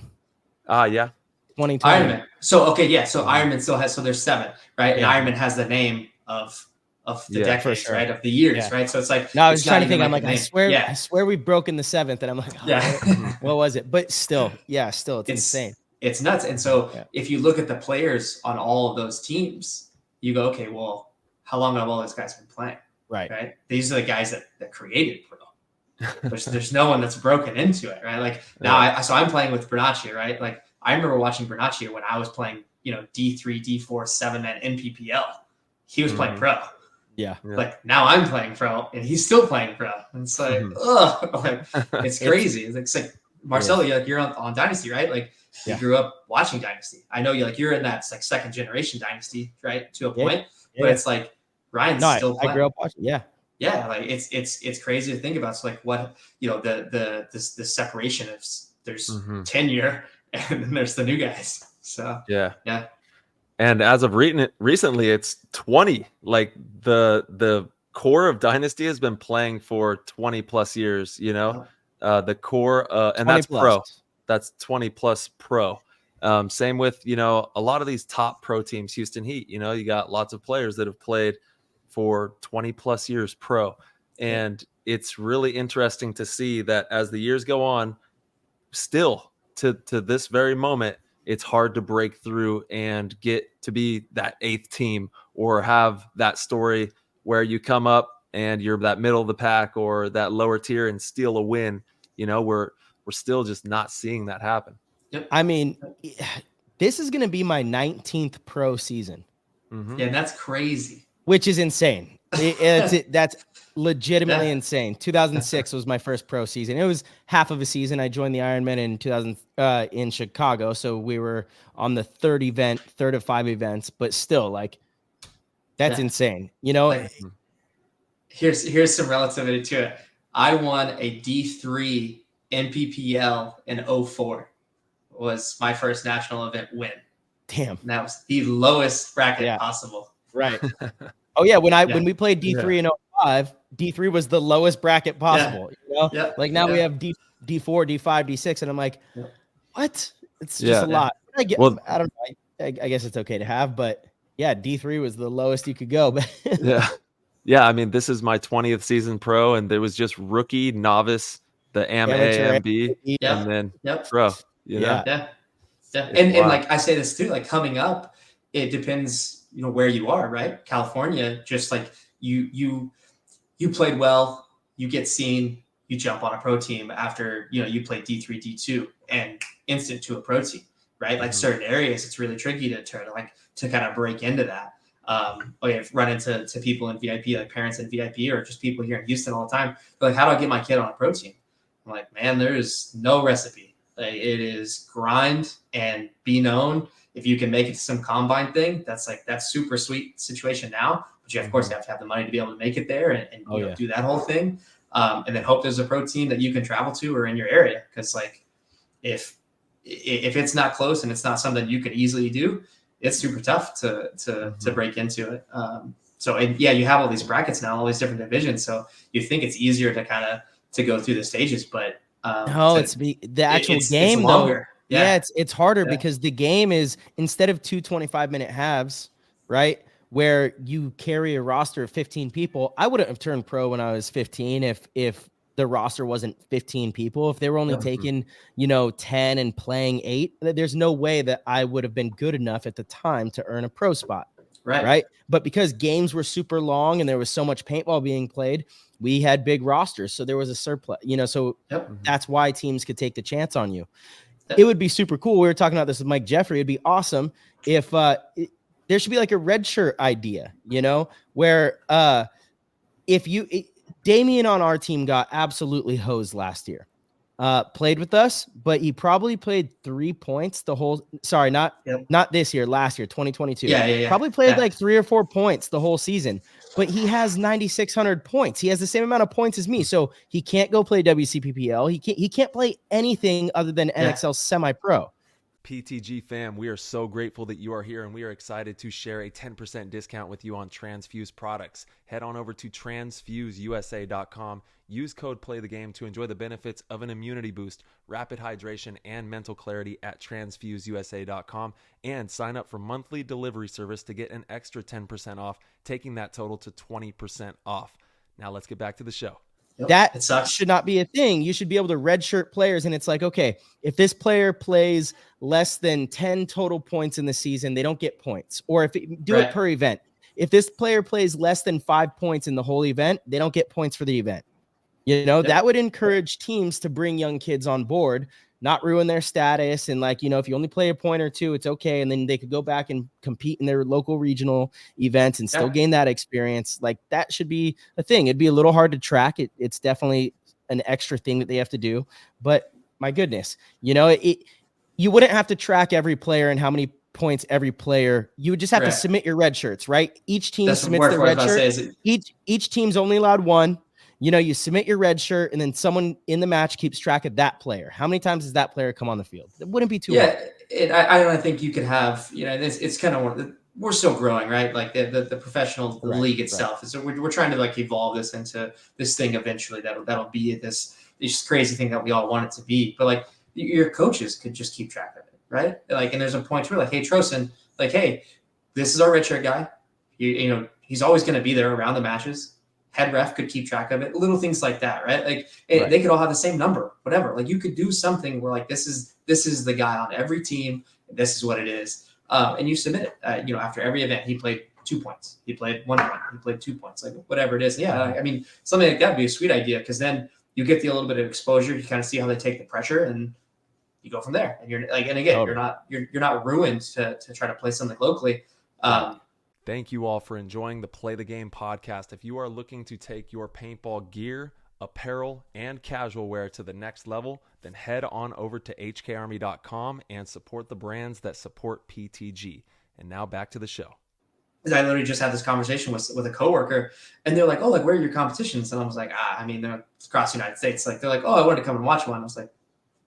2020. Ironman. So, okay. Yeah. So Ironman still has, so there's 7, right? And Ironman has the name of of the Yeah, decades, for sure. right? Of the years, Yeah. right? So it's like, No, I was it's trying not to think. even I'm like, a I name. swear we've broken the 7th, and I'm like, Yeah. what was it? But still, it's it's insane. It's nuts. And so Yeah. if you look at the players on all of those teams, you go, okay, well, how long have all those guys been playing? Right. These are the guys that created pro. There's no one that's broken into it, right? Like now, so I'm playing with Bernaccia, right? Like I remember watching Bernaccia when I was playing, D3, D4, 7-man NPPL. He was playing pro. Yeah. Like now I'm playing pro, and he's still playing pro. And it's like, like it's crazy. It's like Marcelo, you're on Dynasty, right? Like you grew up watching Dynasty. I know you're in that like second generation Dynasty, right? To a point, but it's like Ryan's still playing. I grew up watching. Yeah. Yeah, like it's crazy to think about. It's like what the separation of there's tenure and then there's the new guys. So yeah. And as of recently, it's 20. Like the core of Dynasty has been playing for 20 plus years. The core, and that's plus. pro. That's 20 plus pro. Same with a lot of these top pro teams. Houston Heat. You got lots of players that have played for 20 plus years pro. And it's really interesting to see that as the years go on, still to this very moment, it's hard to break through and get to be that 8th team or have that story where you come up and you're that middle of the pack or that lower tier and steal a win. We're still just not seeing that happen. Yep. I mean, this is going to be my 19th pro season. Yeah, that's crazy. Which is insane. That's legitimately insane. 2006 was my first pro season. It was half of a season. I joined the Ironman in in Chicago, so we were on the third of 5 events. But still, like, that's insane. Like, here's some relativity to it. I won a D3 NPPL in 04. Was my first national event win. Damn, and that was the lowest bracket possible. Right. Oh yeah, when we played D3 in 05, D3 was the lowest bracket possible. Like now we have D4, D5, D6, and I'm like, what? It's just a lot. I don't know. I guess it's okay to have, but yeah, D3 was the lowest you could go. Yeah. I mean, this is my 20th season pro, and there was just rookie, novice, the AM, AMB, and then pro. Yeah. And like I say this too, like coming up, it depends. Where you are, right? California, just like you played well, you get seen, you jump on a pro team after, you play D3, D2 and instant to a pro team, right? Like certain areas, it's really tricky to kind of break into that. I've run into people in VIP, like parents in VIP or just people here in Houston all the time. They're like, how do I get my kid on a pro team? I'm like, man, there is no recipe. Like, it is grind and be known. If you can make it to some combine thing, that's super sweet situation now. But you, of course, have to have the money to be able to make it there and do that whole thing. And then hope there's a pro team that you can travel to or in your area. Because like if it's not close and it's not something you can easily do, it's super tough to break into it. You have all these brackets now, all these different divisions. So you think it's easier to go through the stages, but it's the actual game though. Yeah, it's harder because the game is, instead of 2 25-minute halves, right, where you carry a roster of 15 people. I wouldn't have turned pro when I was 15 if the roster wasn't 15 people. If they were only taking, 10 and playing 8, there's no way that I would have been good enough at the time to earn a pro spot. Right. But because games were super long and there was so much paintball being played, we had big rosters. So there was a surplus, so that's why teams could take the chance on you. It would be super cool. We were talking about this with Mike Jeffrey. It'd be awesome if there should be like a red shirt idea, where Damien on our team got absolutely hosed last year. Played with us, but he probably played 3 points not this year, last year, 2022. Probably played like 3 or 4 points the whole season, but he has 9,600 points. He has the same amount of points as me. So he can't go play WCPPL. He can't play anything other than NXL semi-pro. PTG fam, we are so grateful that you are here, and we are excited to share a 10% discount with you on Transfuse products. Head on over to transfuseusa.com. Use code PLAYTHEGAME to enjoy the benefits of an immunity boost, rapid hydration, and mental clarity at transfuseusa.com, and sign up for monthly delivery service to get an extra 10% off, taking that total to 20% off. Now let's get back to the show. That should not be a thing. You should be able to redshirt players. And it's like, okay, if this player plays less than 10 total points in the season, they don't get points. Or if it per event. If this player plays less than 5 points in the whole event, they don't get points for the event. That would encourage teams to bring young kids on board, not ruin their status. And like, if you only play a point or two, it's okay. And then they could go back and compete in their local regional events and still gain that experience. Like that should be a thing. It'd be a little hard to track. It's definitely an extra thing that they have to do, but my goodness, you wouldn't have to track every player and how many points every player. You would just have to submit your red shirts, right? Each team submits their red shirt. Each team's only allowed one. You submit your red shirt, and then someone in the match keeps track of that player. How many times does that player come on the field? It wouldn't be too hard. I think you could have, it's kind of, we're still growing, right? Like the professional league itself. So we're trying to like evolve this into this thing eventually that'll be this crazy thing that we all want it to be. But like your coaches could just keep track of it, right? Like, and there's a point where like, hey, Trosen, like, hey, this is our red shirt guy. He's always going to be there around the matches. Head ref could keep track of it, little things like that, right? Like they could all have the same number, whatever. Like you could do something where like this is the guy on every team. This is what it is, and you submit it. After every event, he played 2 points. He played 1 point. He played 2 points. Like whatever it is. Yeah, I mean something like that would be a sweet idea because then you get a little bit of exposure. You kind of see how they take the pressure, and you go from there. And you're like, and again, you're not ruined to try to play something locally. Thank you all for enjoying the Play the Game podcast. If you are looking to take your paintball gear, apparel, and casual wear to the next level, then head on over to hkarmy.com and support the brands that support PTG. And now back to the show. I literally just had this conversation with a coworker, and they're like, "Oh, like where are your competitions?" And I was like, they're across the United States. Like they're like, "Oh, I wanted to come and watch one." I was like,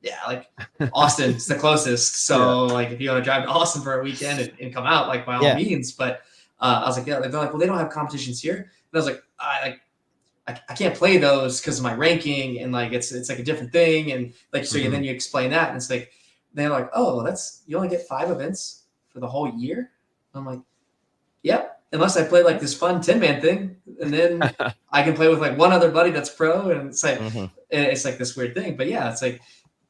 "Yeah, like Austin's the closest. So like if you want to drive to Austin for a weekend and come out, like by all means." But I was like, yeah, they're like, well, they don't have competitions here. And I was like, I can't play those because of my ranking. And like, it's like a different thing. And like, so then you explain that. And it's like, they're like, oh, you only get 5 events for the whole year. I'm like, yep. Unless I play like this fun 10-man thing. And then I can play with like one other buddy that's pro. And it's like, it's like this weird thing. But yeah, it's like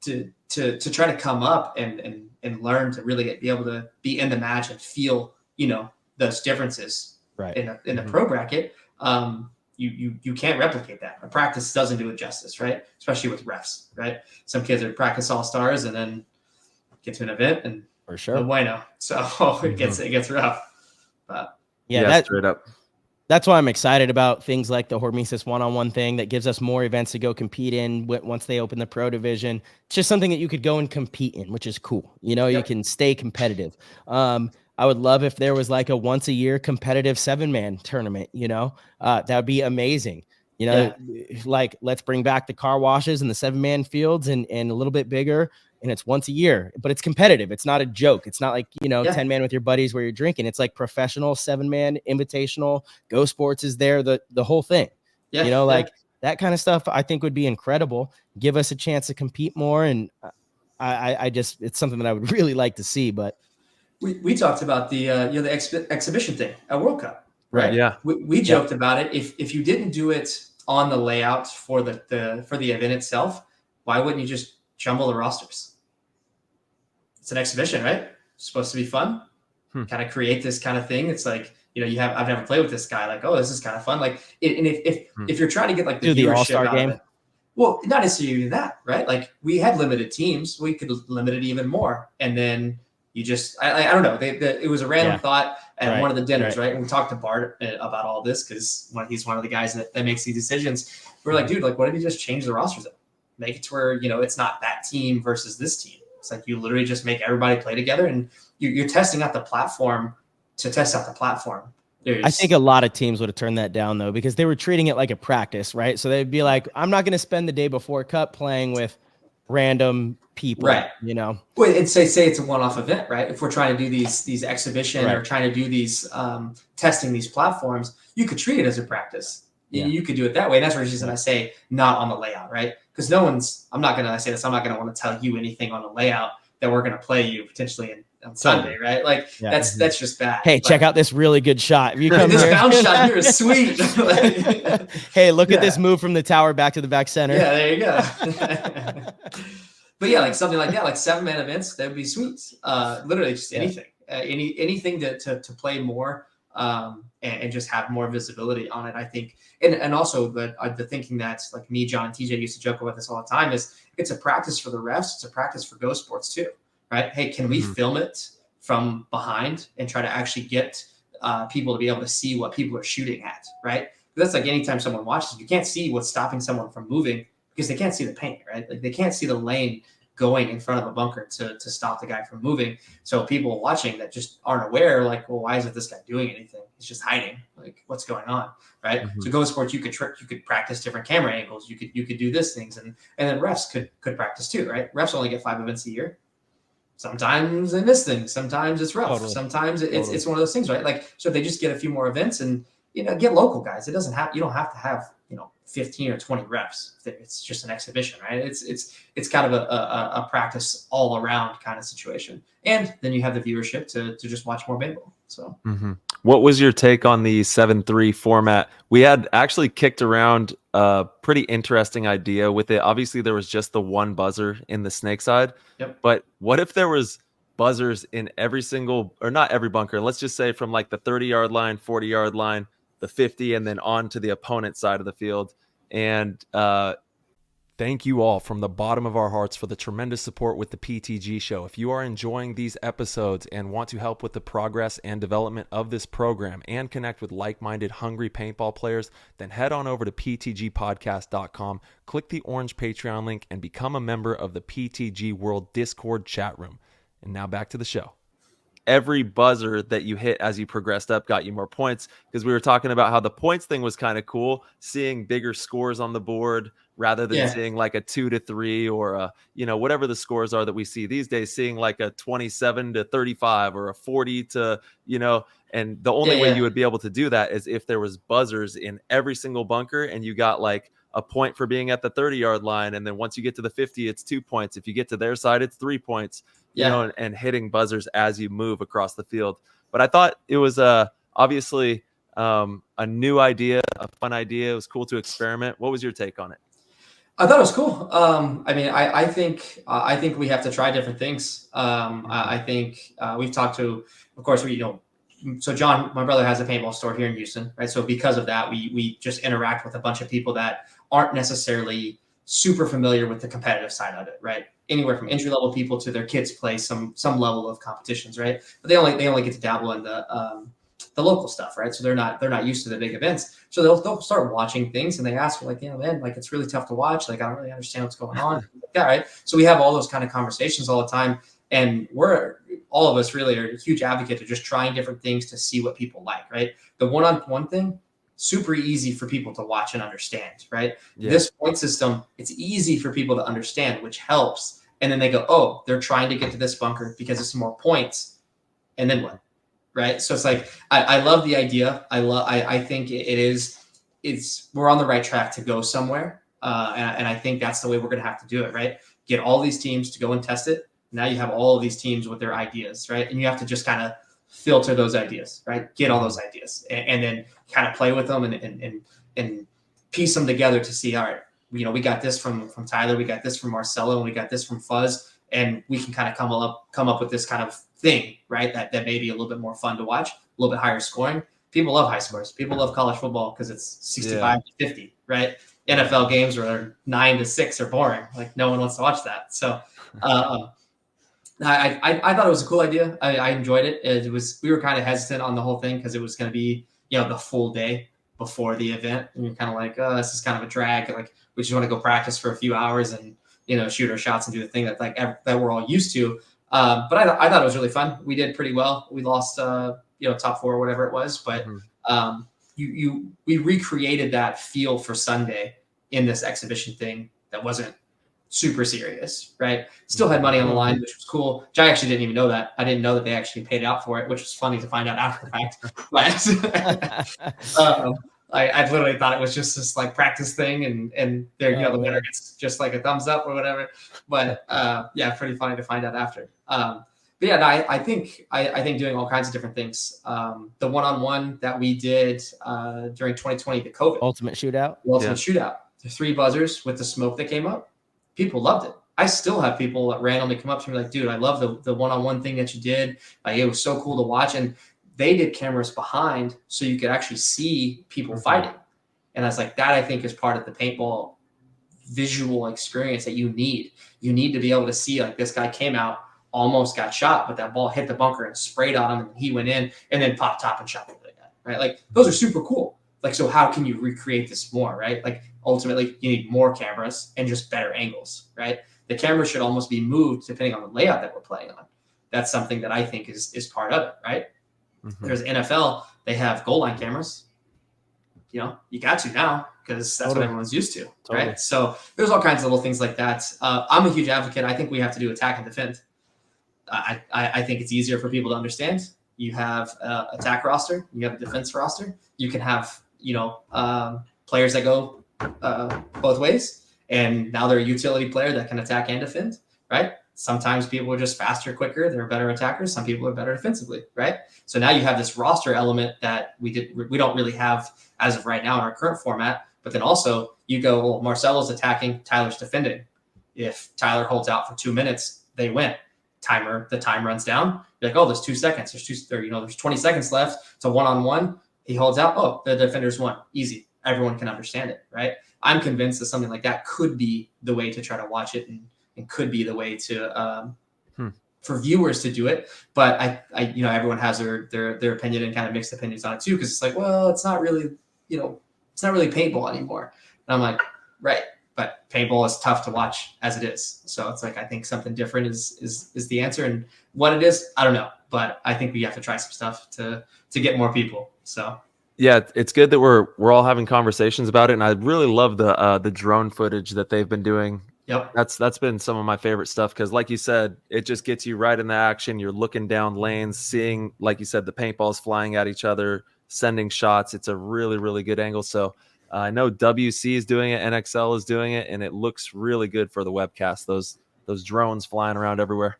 to try to come up and learn to really be able to be in the match and feel, those differences in the pro bracket, you can't replicate that. A practice doesn't do it justice, right? Especially with refs, right? Some kids are practice all-stars and then get to an event and for sure, no bueno. So it gets rough. But that's straight up. That's why I'm excited about things like the Hormesis one-on-one thing that gives us more events to go compete in once they open the pro division. It's just something that you could go and compete in, which is cool. You can stay competitive. I would love if there was like a once a year competitive 7-man tournament, that would be amazing. Like let's bring back the car washes and the 7-man fields and a little bit bigger. And it's once a year, but it's competitive. It's not a joke. It's not like, 10-man with your buddies where you're drinking. It's like professional 7-man invitational. Go Sports is there. The whole thing, like that kind of stuff I think would be incredible. Give us a chance to compete more. And I just, it's something that I would really like to see, but we talked about the exhibition thing at World Cup, right? Yeah. We joked about it. If you didn't do it on the layout for the event itself, why wouldn't you just jumble the rosters? It's an exhibition, right? It's supposed to be fun. Kind of create this kind of thing. It's like, I've never played with this guy. Like, oh, this is kind of fun. Like, and if you're trying to get like the All-Star game. Well, not necessarily that, right? Like we had limited teams. We could limit it even more. And then you just, I don't know. It was a random thought at one of the dinners, right? And we talked to Bart about all this because he's one of the guys that makes these decisions. We're like, dude, like, what if you just change the rosters up? Make it to where, it's not that team versus this team. It's like you literally just make everybody play together and you're testing out the platform to test out the platform. I think a lot of teams would have turned that down, though, because they were treating it like a practice, right? So they'd be like, I'm not going to spend the day before Cup playing with random people, Right. you know? Well, and say it's a one-off event, right? If we're trying to do these exhibition Right. or trying to do these testing these platforms, you could treat it as a practice. Yeah. You could do it that way. And that's the reason I say not on the layout, right? Because I'm not going to want to tell you anything on the layout that we're going to play you potentially on Sunday, right? Like that's just bad. Hey, check out this really good shot. If you come this here, bounce shot here is sweet. Hey, look at this move from the tower back to the back center. Yeah, there you go. But yeah, like something like that, like 7-man events, that would be sweet. Literally just anything, anything to play more and just have more visibility on it. I think, and also the thinking that's like me, John, and TJ used to joke about this all the time is it's a practice for the refs. It's a practice for Go Sports too, right? Hey, can we film it from behind and try to actually get people to be able to see what people are shooting at, right? That's like anytime someone watches, you can't see what's stopping someone from moving because they can't see the paint, right? Like they can't see the lane going in front of a bunker to stop the guy from moving. So people watching that just aren't aware, like, well, why isn't this guy doing anything? He's just hiding. Like, what's going on, right? So Go Sports, you could practice different camera angles. You could do this things, and then refs could practice too, right? Refs only get 5 events a year. Sometimes they miss things. Sometimes it's rough. Totally. Sometimes it's one of those things, right? Like, so they just get a few more events and get local guys. You don't have to have 15 or 20 reps. It's just an exhibition, right? It's kind of a practice all around kind of situation. And then you have the viewership to just watch more paintball. So What was your take on the 7-3 format? We had actually kicked around a pretty interesting idea with it. Obviously there was just the one buzzer in the snake side. Yep. But what if there was buzzers in every single, or not every bunker, let's just say from like the 30-yard line, 40-yard line, the 50, and then on to the opponent side of the field. And thank you all from the bottom of our hearts for the tremendous support with the PTG show. If you are enjoying these episodes and want to help with the progress and development of this program and connect with like-minded, hungry paintball players, then head on over to ptgpodcast.com, click the orange Patreon link, and become a member of the PTG World Discord chat room. And now back to the show. Every buzzer that you hit as you progressed up got you more points, because we were talking about how the points thing was kind of cool, seeing bigger scores on the board rather than seeing like a 2-3 or a, whatever the scores are that we see these days, seeing like a 27-35 or a 40 to, and the only way you would be able to do that is if there was buzzers in every single bunker and you got like a point for being at the 30-yard line. And then once you get to the 50, it's 2 points. If you get to their side, it's 3 points. And hitting buzzers as you move across the field. But I thought it was obviously a new idea, a fun idea. It was cool to experiment. What was your take on it? I thought it was cool. I think we have to try different things. I think we've talked to, of course, so John, my brother, has a paintball store here in Houston, right? So because of that, we just interact with a bunch of people that aren't necessarily super familiar with the competitive side of it, right? Anywhere from entry level people to their kids play some level of competitions, right? But they only get to dabble in the local stuff, right? So they're not used to the big events. So they'll start watching things and they ask like, man, like it's really tough to watch. Like I don't really understand what's going on. Yeah, right. So we have all those kind of conversations all the time, and all of us really are a huge advocate of just trying different things to see what people like, right? The one-on-one thing, super easy for people to watch and understand, right? Yeah. This point system, it's easy for people to understand, which helps. And then they go, oh, they're trying to get to this bunker because it's more points. And then what? Right. So it's like, I love the idea. I think we're on the right track to go somewhere. And I think that's the way we're going to have to do it, right? Get all these teams to go and test it. Now you have all of these teams with their ideas, right? And you have to just kind of filter those ideas, right? Get all those ideas and then kind of play with them and piece them together to see, all right, we got this from Tyler, we got this from Marcelo, and we got this from Fuzz, and we can kind of come up with this kind of thing, right? That may be a little bit more fun to watch, a little bit higher scoring. People love high scores. People love college football because it's 65-50, right? NFL games where 9-6 are boring. Like no one wants to watch that. So I thought it was a cool idea. I enjoyed it. We were kind of hesitant on the whole thing because it was going to be, the full day before the event. And you're kind of like, oh, this is kind of a drag. Like we just want to go practice for a few hours and, shoot our shots and do the thing that that we're all used to. But I thought it was really fun. We did pretty well. We lost, top 4 or whatever it was, but we recreated that feel for Sunday in this exhibition thing that wasn't super serious, right? Still had money on the line, which was cool. Which I actually didn't even know that. I didn't know that they actually paid out for it, which was funny to find out after the fact. But I literally thought it was just this like practice thing, and there, you know, the winner gets just like a thumbs up or whatever. But yeah, pretty funny to find out after. But yeah, no, I think doing all kinds of different things. The one-on-one that we did during 2020, the COVID Ultimate Shootout. Shootout, the 3 buzzers with the smoke that came up, people loved it. I still have people that randomly come up to me like, dude, I love the one-on-one thing that you did. Like, it was so cool to watch. And they did cameras behind so you could actually see people fighting. And I was like, that I think is part of the paintball visual experience that you need. You need to be able to see, like, this guy came out, almost got shot, but that ball hit the bunker and sprayed on him, and he went in and then popped top and shot the other guy, right? Like, those are super cool. Like, so how can you recreate this more, right? Like, ultimately, you need more cameras and just better angles, right? The camera should almost be moved depending on the layout that we're playing on. That's something that I think is part of it, right? There's NFL, they have goal line cameras. You know, you got to now because that's what everyone's used to, right? So there's all kinds of little things like that. I'm a huge advocate. I think we have to do attack and defend. I think it's easier for people to understand. You have attack roster, you have a defense roster. You can have, you know, players that go both ways, and now they're a utility player that can attack and defend, right? Sometimes people are just faster, quicker. They're better attackers. Some people are better defensively, right? So now you have this roster element that we don't really have as of right now in our current format. But then also you go, well, Marcelo's attacking, Tyler's defending. If Tyler holds out for 2 minutes, they win. The time runs down. You're like, oh, there's 2 seconds. There's 20 seconds left. It's a one-on-one. He holds out. Oh, the defender's won. Easy. Everyone can understand it, right? I'm convinced that something like that could be the way to try to watch it, and could be the way to for viewers to do it. But I you know, everyone has their opinion and kind of mixed opinions on it too, because it's like, well, it's not really, you know, it's not really paintball anymore. And I'm like, right, but paintball is tough to watch as it is. So it's like, I think something different is the answer. And what it is, I don't know, but I think we have to try some stuff to get more people. So yeah, it's good that we're all having conversations about it, and I really love the drone footage that they've been doing. Yep. That's been some of my favorite stuff, because like you said, it just gets you right in the action. You're looking down lanes, seeing, like you said, the paintballs flying at each other, sending shots. It's a really, really good angle. So I know WC is doing it, NXL is doing it, and it looks really good for the webcast. Those drones flying around everywhere.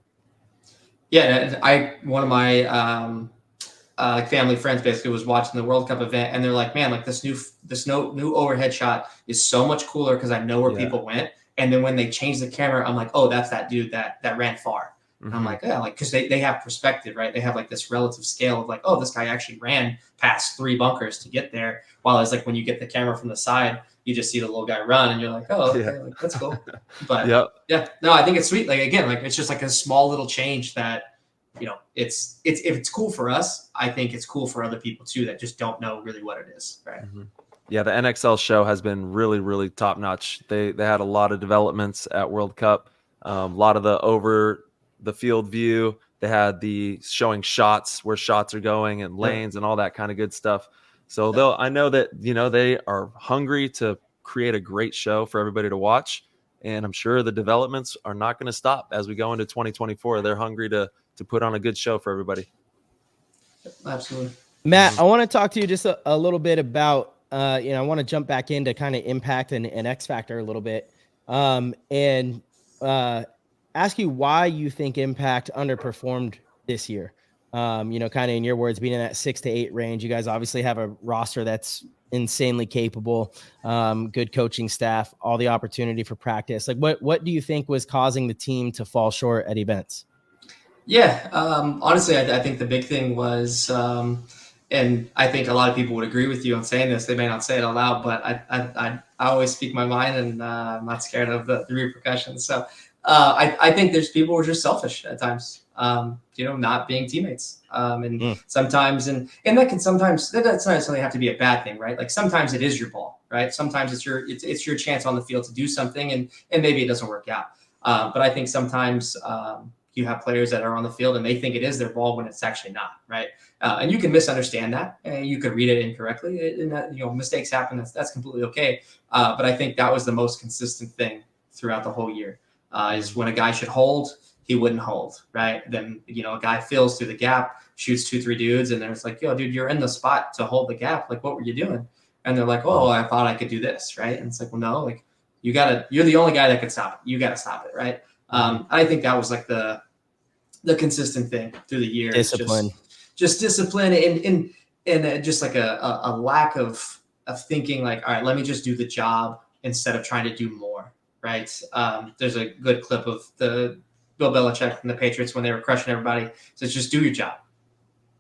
Yeah, one of my like family friends basically was watching the World Cup event, and they're like, man, like this new overhead shot is so much cooler because I know where people went. And then when they change the camera, I'm like, oh, that's that dude that ran far. And I'm like, yeah, like, because they have perspective, right? They have like this relative scale of like, oh, this guy actually ran past 3 bunkers to get there. While it's like when you get the camera from the side, you just see the little guy run, and you're like, oh, okay, like, that's cool. But yeah, no, I think it's sweet. Like, again, like, it's just like a small little change that, you know, it's if it's cool for us, I think it's cool for other people too that just don't know really what it is, right? Yeah, the NXL show has been really, really top notch. They had a lot of developments at World Cup, a lot of the over the field view. They had the showing shots, where shots are going, and lanes and all that kind of good stuff. So I know that, you know, they are hungry to create a great show for everybody to watch, and I'm sure the developments are not going to stop as we go into 2024. They're hungry to put on a good show for everybody. Absolutely. Matt, I want to talk to you just a little bit about, you know, I want to jump back into kind of Impact and X Factor a little bit, and ask you why you think Impact underperformed this year. You know, kind of in your words, being in that 6 to 8 range. You guys obviously have a roster that's insanely capable, good coaching staff, all the opportunity for practice. Like, what do you think was causing the team to fall short at events? Yeah, honestly, I think the big thing was, and I think a lot of people would agree with you on saying this. They may not say it out loud, but I always speak my mind, and I'm not scared of the repercussions. So I think there's people who are just selfish at times, you know, not being teammates. And sometimes, and that can sometimes, that doesn't necessarily have to be a bad thing, right? Like sometimes it is your ball, right? Sometimes it's your chance on the field to do something, and maybe it doesn't work out. But I think sometimes you have players that are on the field and they think it is their ball when it's actually not, right? And you can misunderstand that, and you could read it incorrectly, and that, you know, mistakes happen. That's completely okay. But I think that was the most consistent thing throughout the whole year. is when a guy should hold, he wouldn't hold, right? Then, a guy fills through the gap, shoots 2-3 dudes, and there's like, yo, dude, you're in the spot to hold the gap. Like, what were you doing? And they're like, oh, I thought I could do this, right? And it's like, well, no, like you're the only guy that could stop it. You got to stop it, right? I think that was like the consistent thing through the years. Discipline. Just discipline and just like a lack of thinking like, all right, let me just do the job instead of trying to do more, right? There's a good clip of the Bill Belichick and the Patriots when they were crushing everybody. So just do your job.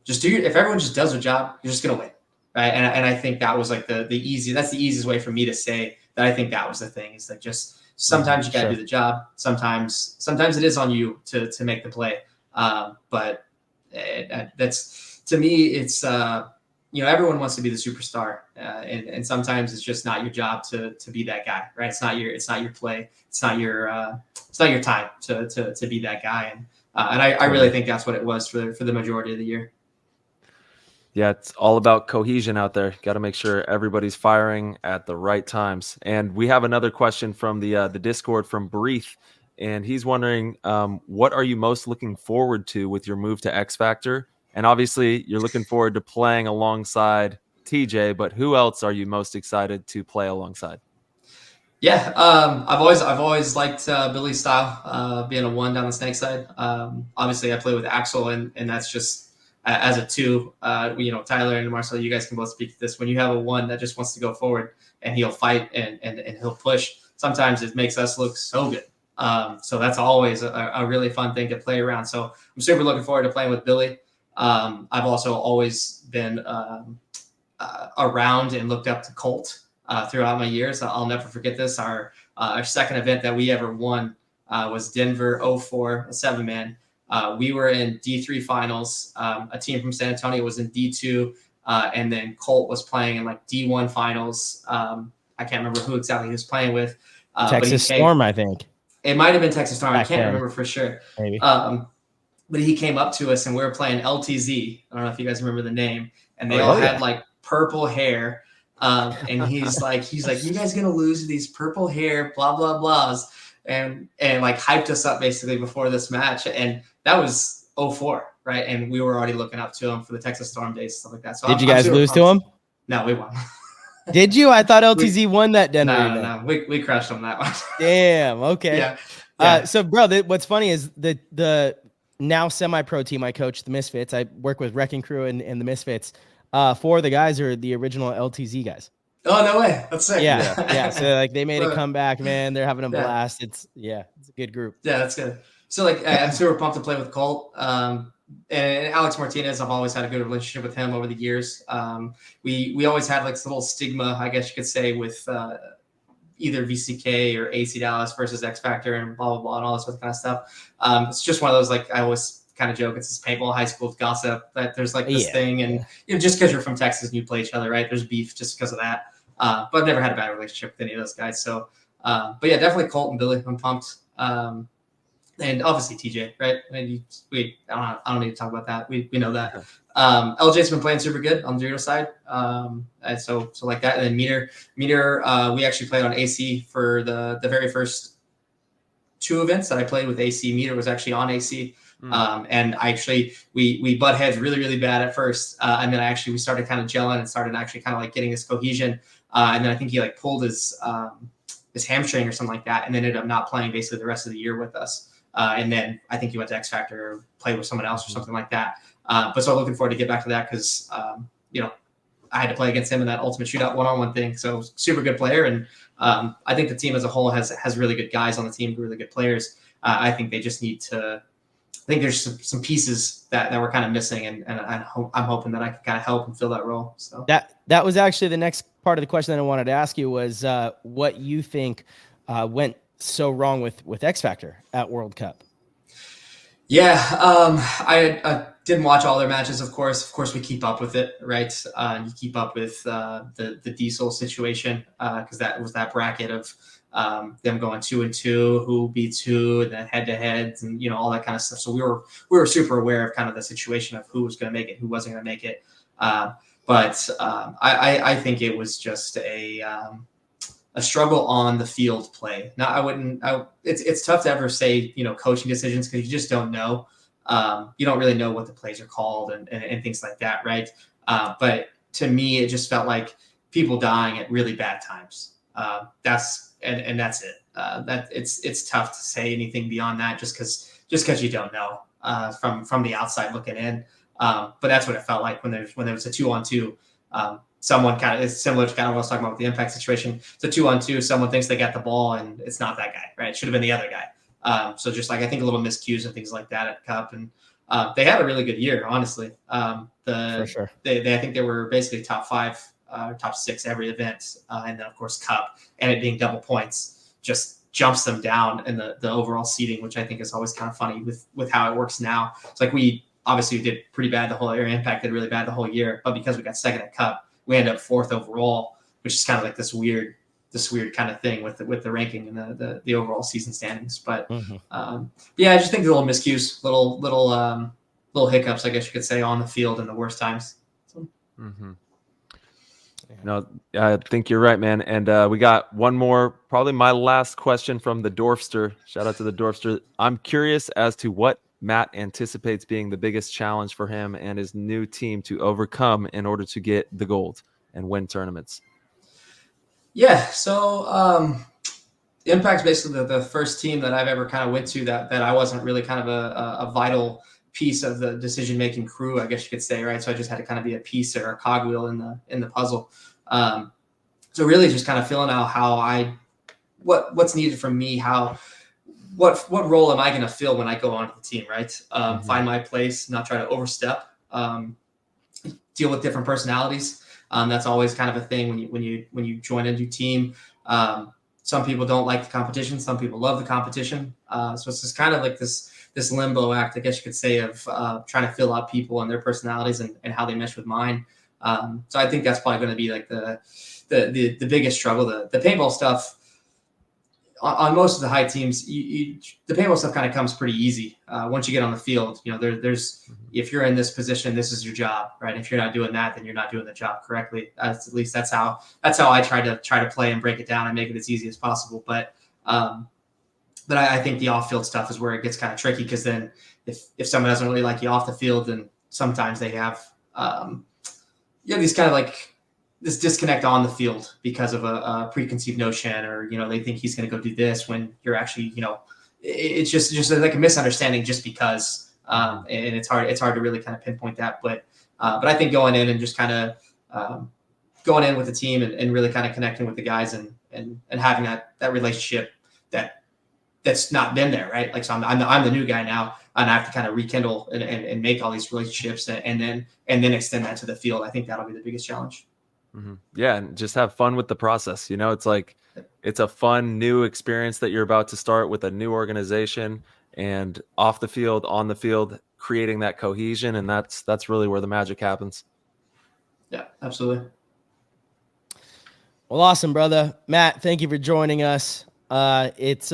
If everyone just does their job, you're just going to win, right? And I think that was like that's the easiest way for me to say that. I think that was the thing, is like just sometimes you got to do the job. Sometimes it is on you to make the play. But that's, to me, it's, everyone wants to be the superstar. And sometimes it's just not your job to be that guy, right? It's not your play. It's not your time to be that guy. And I really think that's what it was for the majority of the year. Yeah, it's all about cohesion out there. Got to make sure everybody's firing at the right times. And we have another question from the Discord from Breeth, and he's wondering, what are you most looking forward to with your move to X Factor? And obviously, you're looking forward to playing alongside TJ, but who else are you most excited to play alongside? Yeah, I've always liked Billy's style, being a 1 down the snake side. Obviously, I play with Axel, and that's just as a 2. Tyler and Marcel, you guys can both speak to this. When you have a 1 that just wants to go forward and he'll fight and he'll push, sometimes it makes us look so good. So that's always a really fun thing to play around. So I'm super looking forward to playing with Billy. I've also always been around and looked up to Colt throughout my years. I'll never forget this. Our second event that we ever won was Denver 04, a 7-man. We were in D3 finals. A team from San Antonio was in D2, and then Colt was playing in like D1 finals. I can't remember who exactly he was playing with. Texas Storm, I think. It might have been Texas Storm. I can't then. remember for sure. Maybe. But he came up to us and we were playing LTZ. I don't know if you guys remember the name. And they all had like purple hair. And he's like, you guys gonna lose these purple hair, blah, blah, blahs. And like hyped us up basically before this match. And that was 04, right? And we were already looking up to him for the Texas Storm days, stuff like that. So did you guys lose to him? No, we won. Did you? I thought LTZ won that Denver event. No. We crushed them that one. Damn. Okay. Yeah. So, bro, what's funny is the now semi-pro team I coach, the Misfits. I work with Wrecking Crew and the Misfits. 4 of the guys are the original LTZ guys. Oh, no way. That's sick. Yeah. So like they made a comeback, man. They're having a blast. It's a good group. Yeah, that's good. So like I'm super pumped to play with Colt. And Alex Martinez, I've always had a good relationship with him over the years. We always had like this little stigma, I guess you could say, with either VCK or AC Dallas versus X Factor and blah, blah, blah, and all this kind of stuff. It's just one of those, like I always kind of joke, it's this paintball high school gossip that there's like this thing. And just because you're from Texas and you play each other, right? There's beef just because of that. But I've never had a bad relationship with any of those guys. So, but yeah, definitely Colt and Billy. I'm pumped. And obviously TJ, right? I don't need to talk about that. We know that. LJ's been playing super good on the Dorito side. And so like that. And then Meter, we actually played on AC for the very first 2 events that I played with AC. Meter was actually on AC. And we butt heads really, really bad at first. And then we started kind of gelling and started actually kind of like getting this cohesion. And then I think he like pulled his hamstring or something like that, and then ended up not playing basically the rest of the year with us. And then I think he went to X Factor or played with someone else or something like that. But so I'm looking forward to get back to that because, I had to play against him in that ultimate shootout one-on-one thing. So super good player. And I think the team as a whole has really good guys on the team, really good players. I think they just need to, I think there's some pieces that we're kind of missing. And I'm hoping that I can kind of help and fill that role. So that was actually the next part of the question that I wanted to ask you was what you think went so wrong with X Factor at World Cup. Yeah, I didn't watch all their matches. Of course, we keep up with it, right? You keep up with the Diesel situation because that was that bracket of them going 2-2, who beats who, and then head-to-heads, and all that kind of stuff. So we were super aware of kind of the situation of who was going to make it, who wasn't going to make it. But I think it was just struggle on the field play. Now, it's tough to ever say, coaching decisions because you just don't know. You don't really know what the plays are called and things like that, right? But to me, it just felt like people dying at really bad times. That's it. That it's tough to say anything beyond that just because you don't know from the outside looking in. But that's what it felt like when there was a 2-on-2. Someone kind of is similar to kind of what I was talking about with the Impact situation. It's a 2-on-2. Someone thinks they got the ball and it's not that guy, right? It should have been the other guy. So just like I think a little miscues and things like that at Cup, and they had a really good year, honestly. For sure. I think they were basically top 5, top 6 every event, and then of course Cup, and it being double points just jumps them down in the overall seeding, which I think is always kind of funny with how it works now. It's like we obviously did pretty bad the whole year. Impact did really bad the whole year, but because we got second at Cup, we ended up 4th overall, which is kind of like this weird kind of thing with the ranking and the overall season standings. But yeah, I just think the little miscues, little hiccups, I guess you could say, on the field in the worst times. So. No, I think you're right, man. And we got one more, probably my last question from the Dorfster. Shout out to the Dorfster. I'm curious as to what Matt anticipates being the biggest challenge for him and his new team to overcome in order to get the gold and win tournaments. Yeah, so Impact's basically the first team that I've ever kind of went to that I wasn't really kind of a vital piece of the decision-making crew, I guess you could say, right? So I just had to kind of be a piece or a cogwheel in the puzzle. So really just kind of feeling out what's needed from me, what role am I going to fill when I go onto the team, right? Find my place, not try to overstep, deal with different personalities. That's always kind of a thing when you join a new team. Some people don't like the competition. Some people love the competition. So it's just kind of like this limbo act, I guess you could say, of trying to fill out people and their personalities and how they mesh with mine. So I think that's probably going to be like the biggest struggle. The paintball stuff on most of the high teams, the paintball stuff kind of comes pretty easy once you get on the field. There's if you're in this position, this is your job, right? If you're not doing that, then you're not doing the job correctly. At least that's how I try to play and break it down and make it as easy as possible. But I think the off-field stuff is where it gets kind of tricky, because then if someone doesn't really like you off the field, then sometimes they have these kind of like this disconnect on the field because of a preconceived notion, or they think he's going to go do this when you're actually it's just like a misunderstanding just because and it's hard to really kind of pinpoint that. But I think going in and just kind of going in with the team and really kind of connecting with the guys and having that relationship that's not been there, right? Like, so I'm the new guy now, and I have to kind of rekindle and make all these relationships and then extend that to the field. I think that'll be the biggest challenge. Mm-hmm. Yeah, and just have fun with the process. It's like it's a fun new experience that you're about to start with a new organization, and off the field, on the field, creating that cohesion, and that's really where the magic happens. Yeah, absolutely. Well, awesome, brother. Matt, thank you for joining us. It's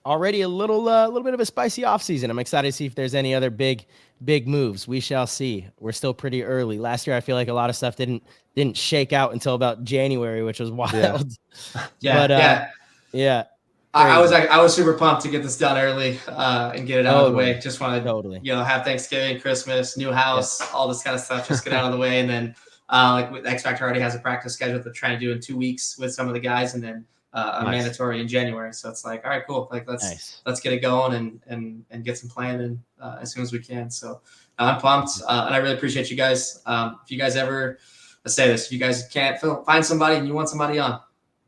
already a little bit of a spicy off season. I'm excited to see if there's any other big moves. We shall see. We're still pretty early. Last year, I feel like a lot of stuff didn't shake out until about January, which was wild. Yeah. Yeah. I was super pumped to get this done early and get it out of the way. Just want to have Thanksgiving, Christmas, new house, all this kind of stuff. Just get out of the way, and then like with X Factor already has a practice schedule that they're trying to do in 2 weeks with some of the guys, and then a mandatory in January. So it's like, all right, cool. Like let's get it going and get some planning as soon as we can. So I'm pumped, and I really appreciate you guys. If you guys ever, let's say this, if you guys can't find somebody and you want somebody on,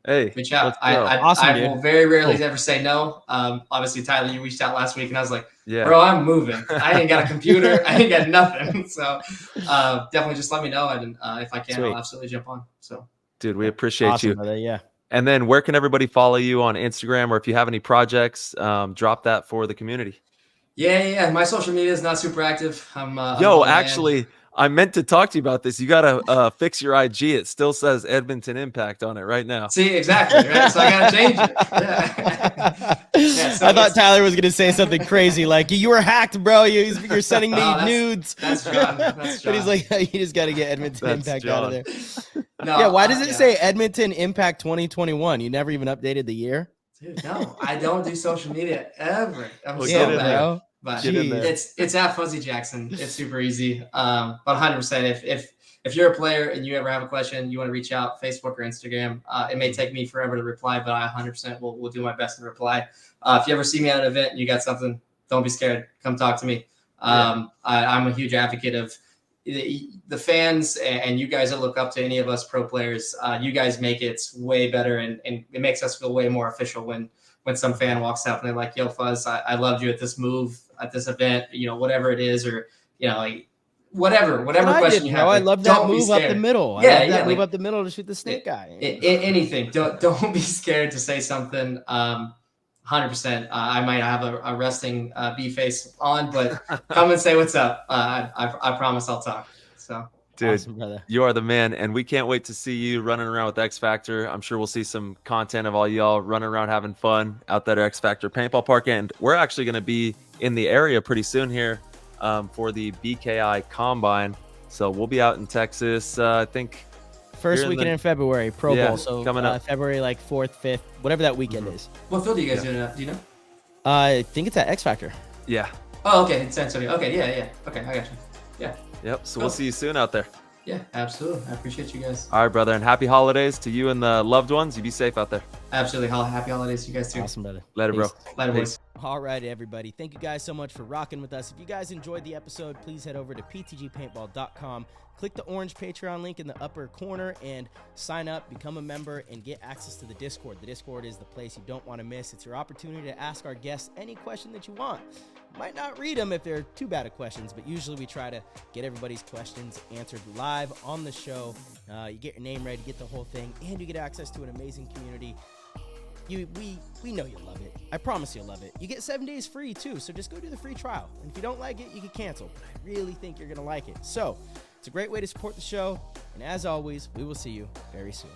hey, reach out. Awesome, I will very rarely ever say no. Obviously, Tyler, you reached out last week, and I was like, bro, I'm moving. I ain't got a computer. I ain't got nothing. So definitely just let me know, and if I can, I'll absolutely jump on. So, dude, we appreciate you. Brother, yeah. And then where can everybody follow you on Instagram, or if you have any projects, drop that for the community. Yeah. My social media is not super active. Actually, I meant to talk to you about this. You got to fix your IG. It still says Edmonton Impact on it right now. See, exactly. Right? So I got to change it. Yeah. I thought Tyler was going to say something crazy like, you were hacked, bro. You're sending me nudes. That's John. But he's like, you just got to get Edmonton Impact out of there. No, Yeah, why does it yeah. say Edmonton Impact 2021? You never even updated the year? Dude, no, I don't do social media ever. I'm Well, so get in bad. there. bro. But Get in there. it's at Fuzzy Jackson. It's super easy. But 100%, if you're a player and you ever have a question, you want to reach out, Facebook or Instagram. It may take me forever to reply, but I 100% will do my best to reply. If you ever see me at an event and you got something, don't be scared. Come talk to me. I'm a huge advocate of the fans and you guys that look up to any of us pro players. You guys make it way better, and it makes us feel way more official when some fan walks up and they're like, "Yo, Fuzz, I loved you at this move, at this event, whatever it is," or like whatever question you have. I Like, love that don't be move up the scared. middle. Yeah, I love that like, move up the middle to shoot the snake guy. Anything. Don't be scared to say something. 100%. I might have a resting bee face on, but come and say what's up. I promise I'll talk. So. Dude, Awesome, brother. you are the man, and we can't wait to see you running around with X Factor. I'm sure we'll see some content of all y'all running around having fun out there at X Factor Paintball Park, and we're actually going to be in the area pretty soon here for the BKI Combine. So we'll be out in Texas, I think. First weekend in February, Pro Bowl. So coming up. February like 4th, 5th, whatever that weekend is. What field are you guys doing? Do you know? I think it's at X Factor. Yeah. Oh, okay. It's San Antonio. Okay, yeah. Okay, I got you. Yeah. Yep. So we'll see you soon out there. Yeah, absolutely. I appreciate you guys. All right, brother, and happy holidays to you and the loved ones. You be safe out there. Absolutely. Happy holidays to you guys too. Awesome, brother. Later, bro. Peace. Later, boys. All right, everybody. Thank you guys so much for rocking with us. If you guys enjoyed the episode, please head over to ptgpaintball.com. Click the orange Patreon link in the upper corner and sign up, become a member, and get access to the Discord. The Discord is the place you don't want to miss. It's your opportunity to ask our guests any question that you want. Might not read them if they're too bad of questions, but usually we try to get everybody's questions answered live on the show. You get your name read, you get the whole thing, and you get access to an amazing community. We know you'll love it. I promise you'll love it. You get 7 days free too, so just go do the free trial. And if you don't like it, you can cancel. But I really think you're going to like it. So it's a great way to support the show. And as always, we will see you very soon.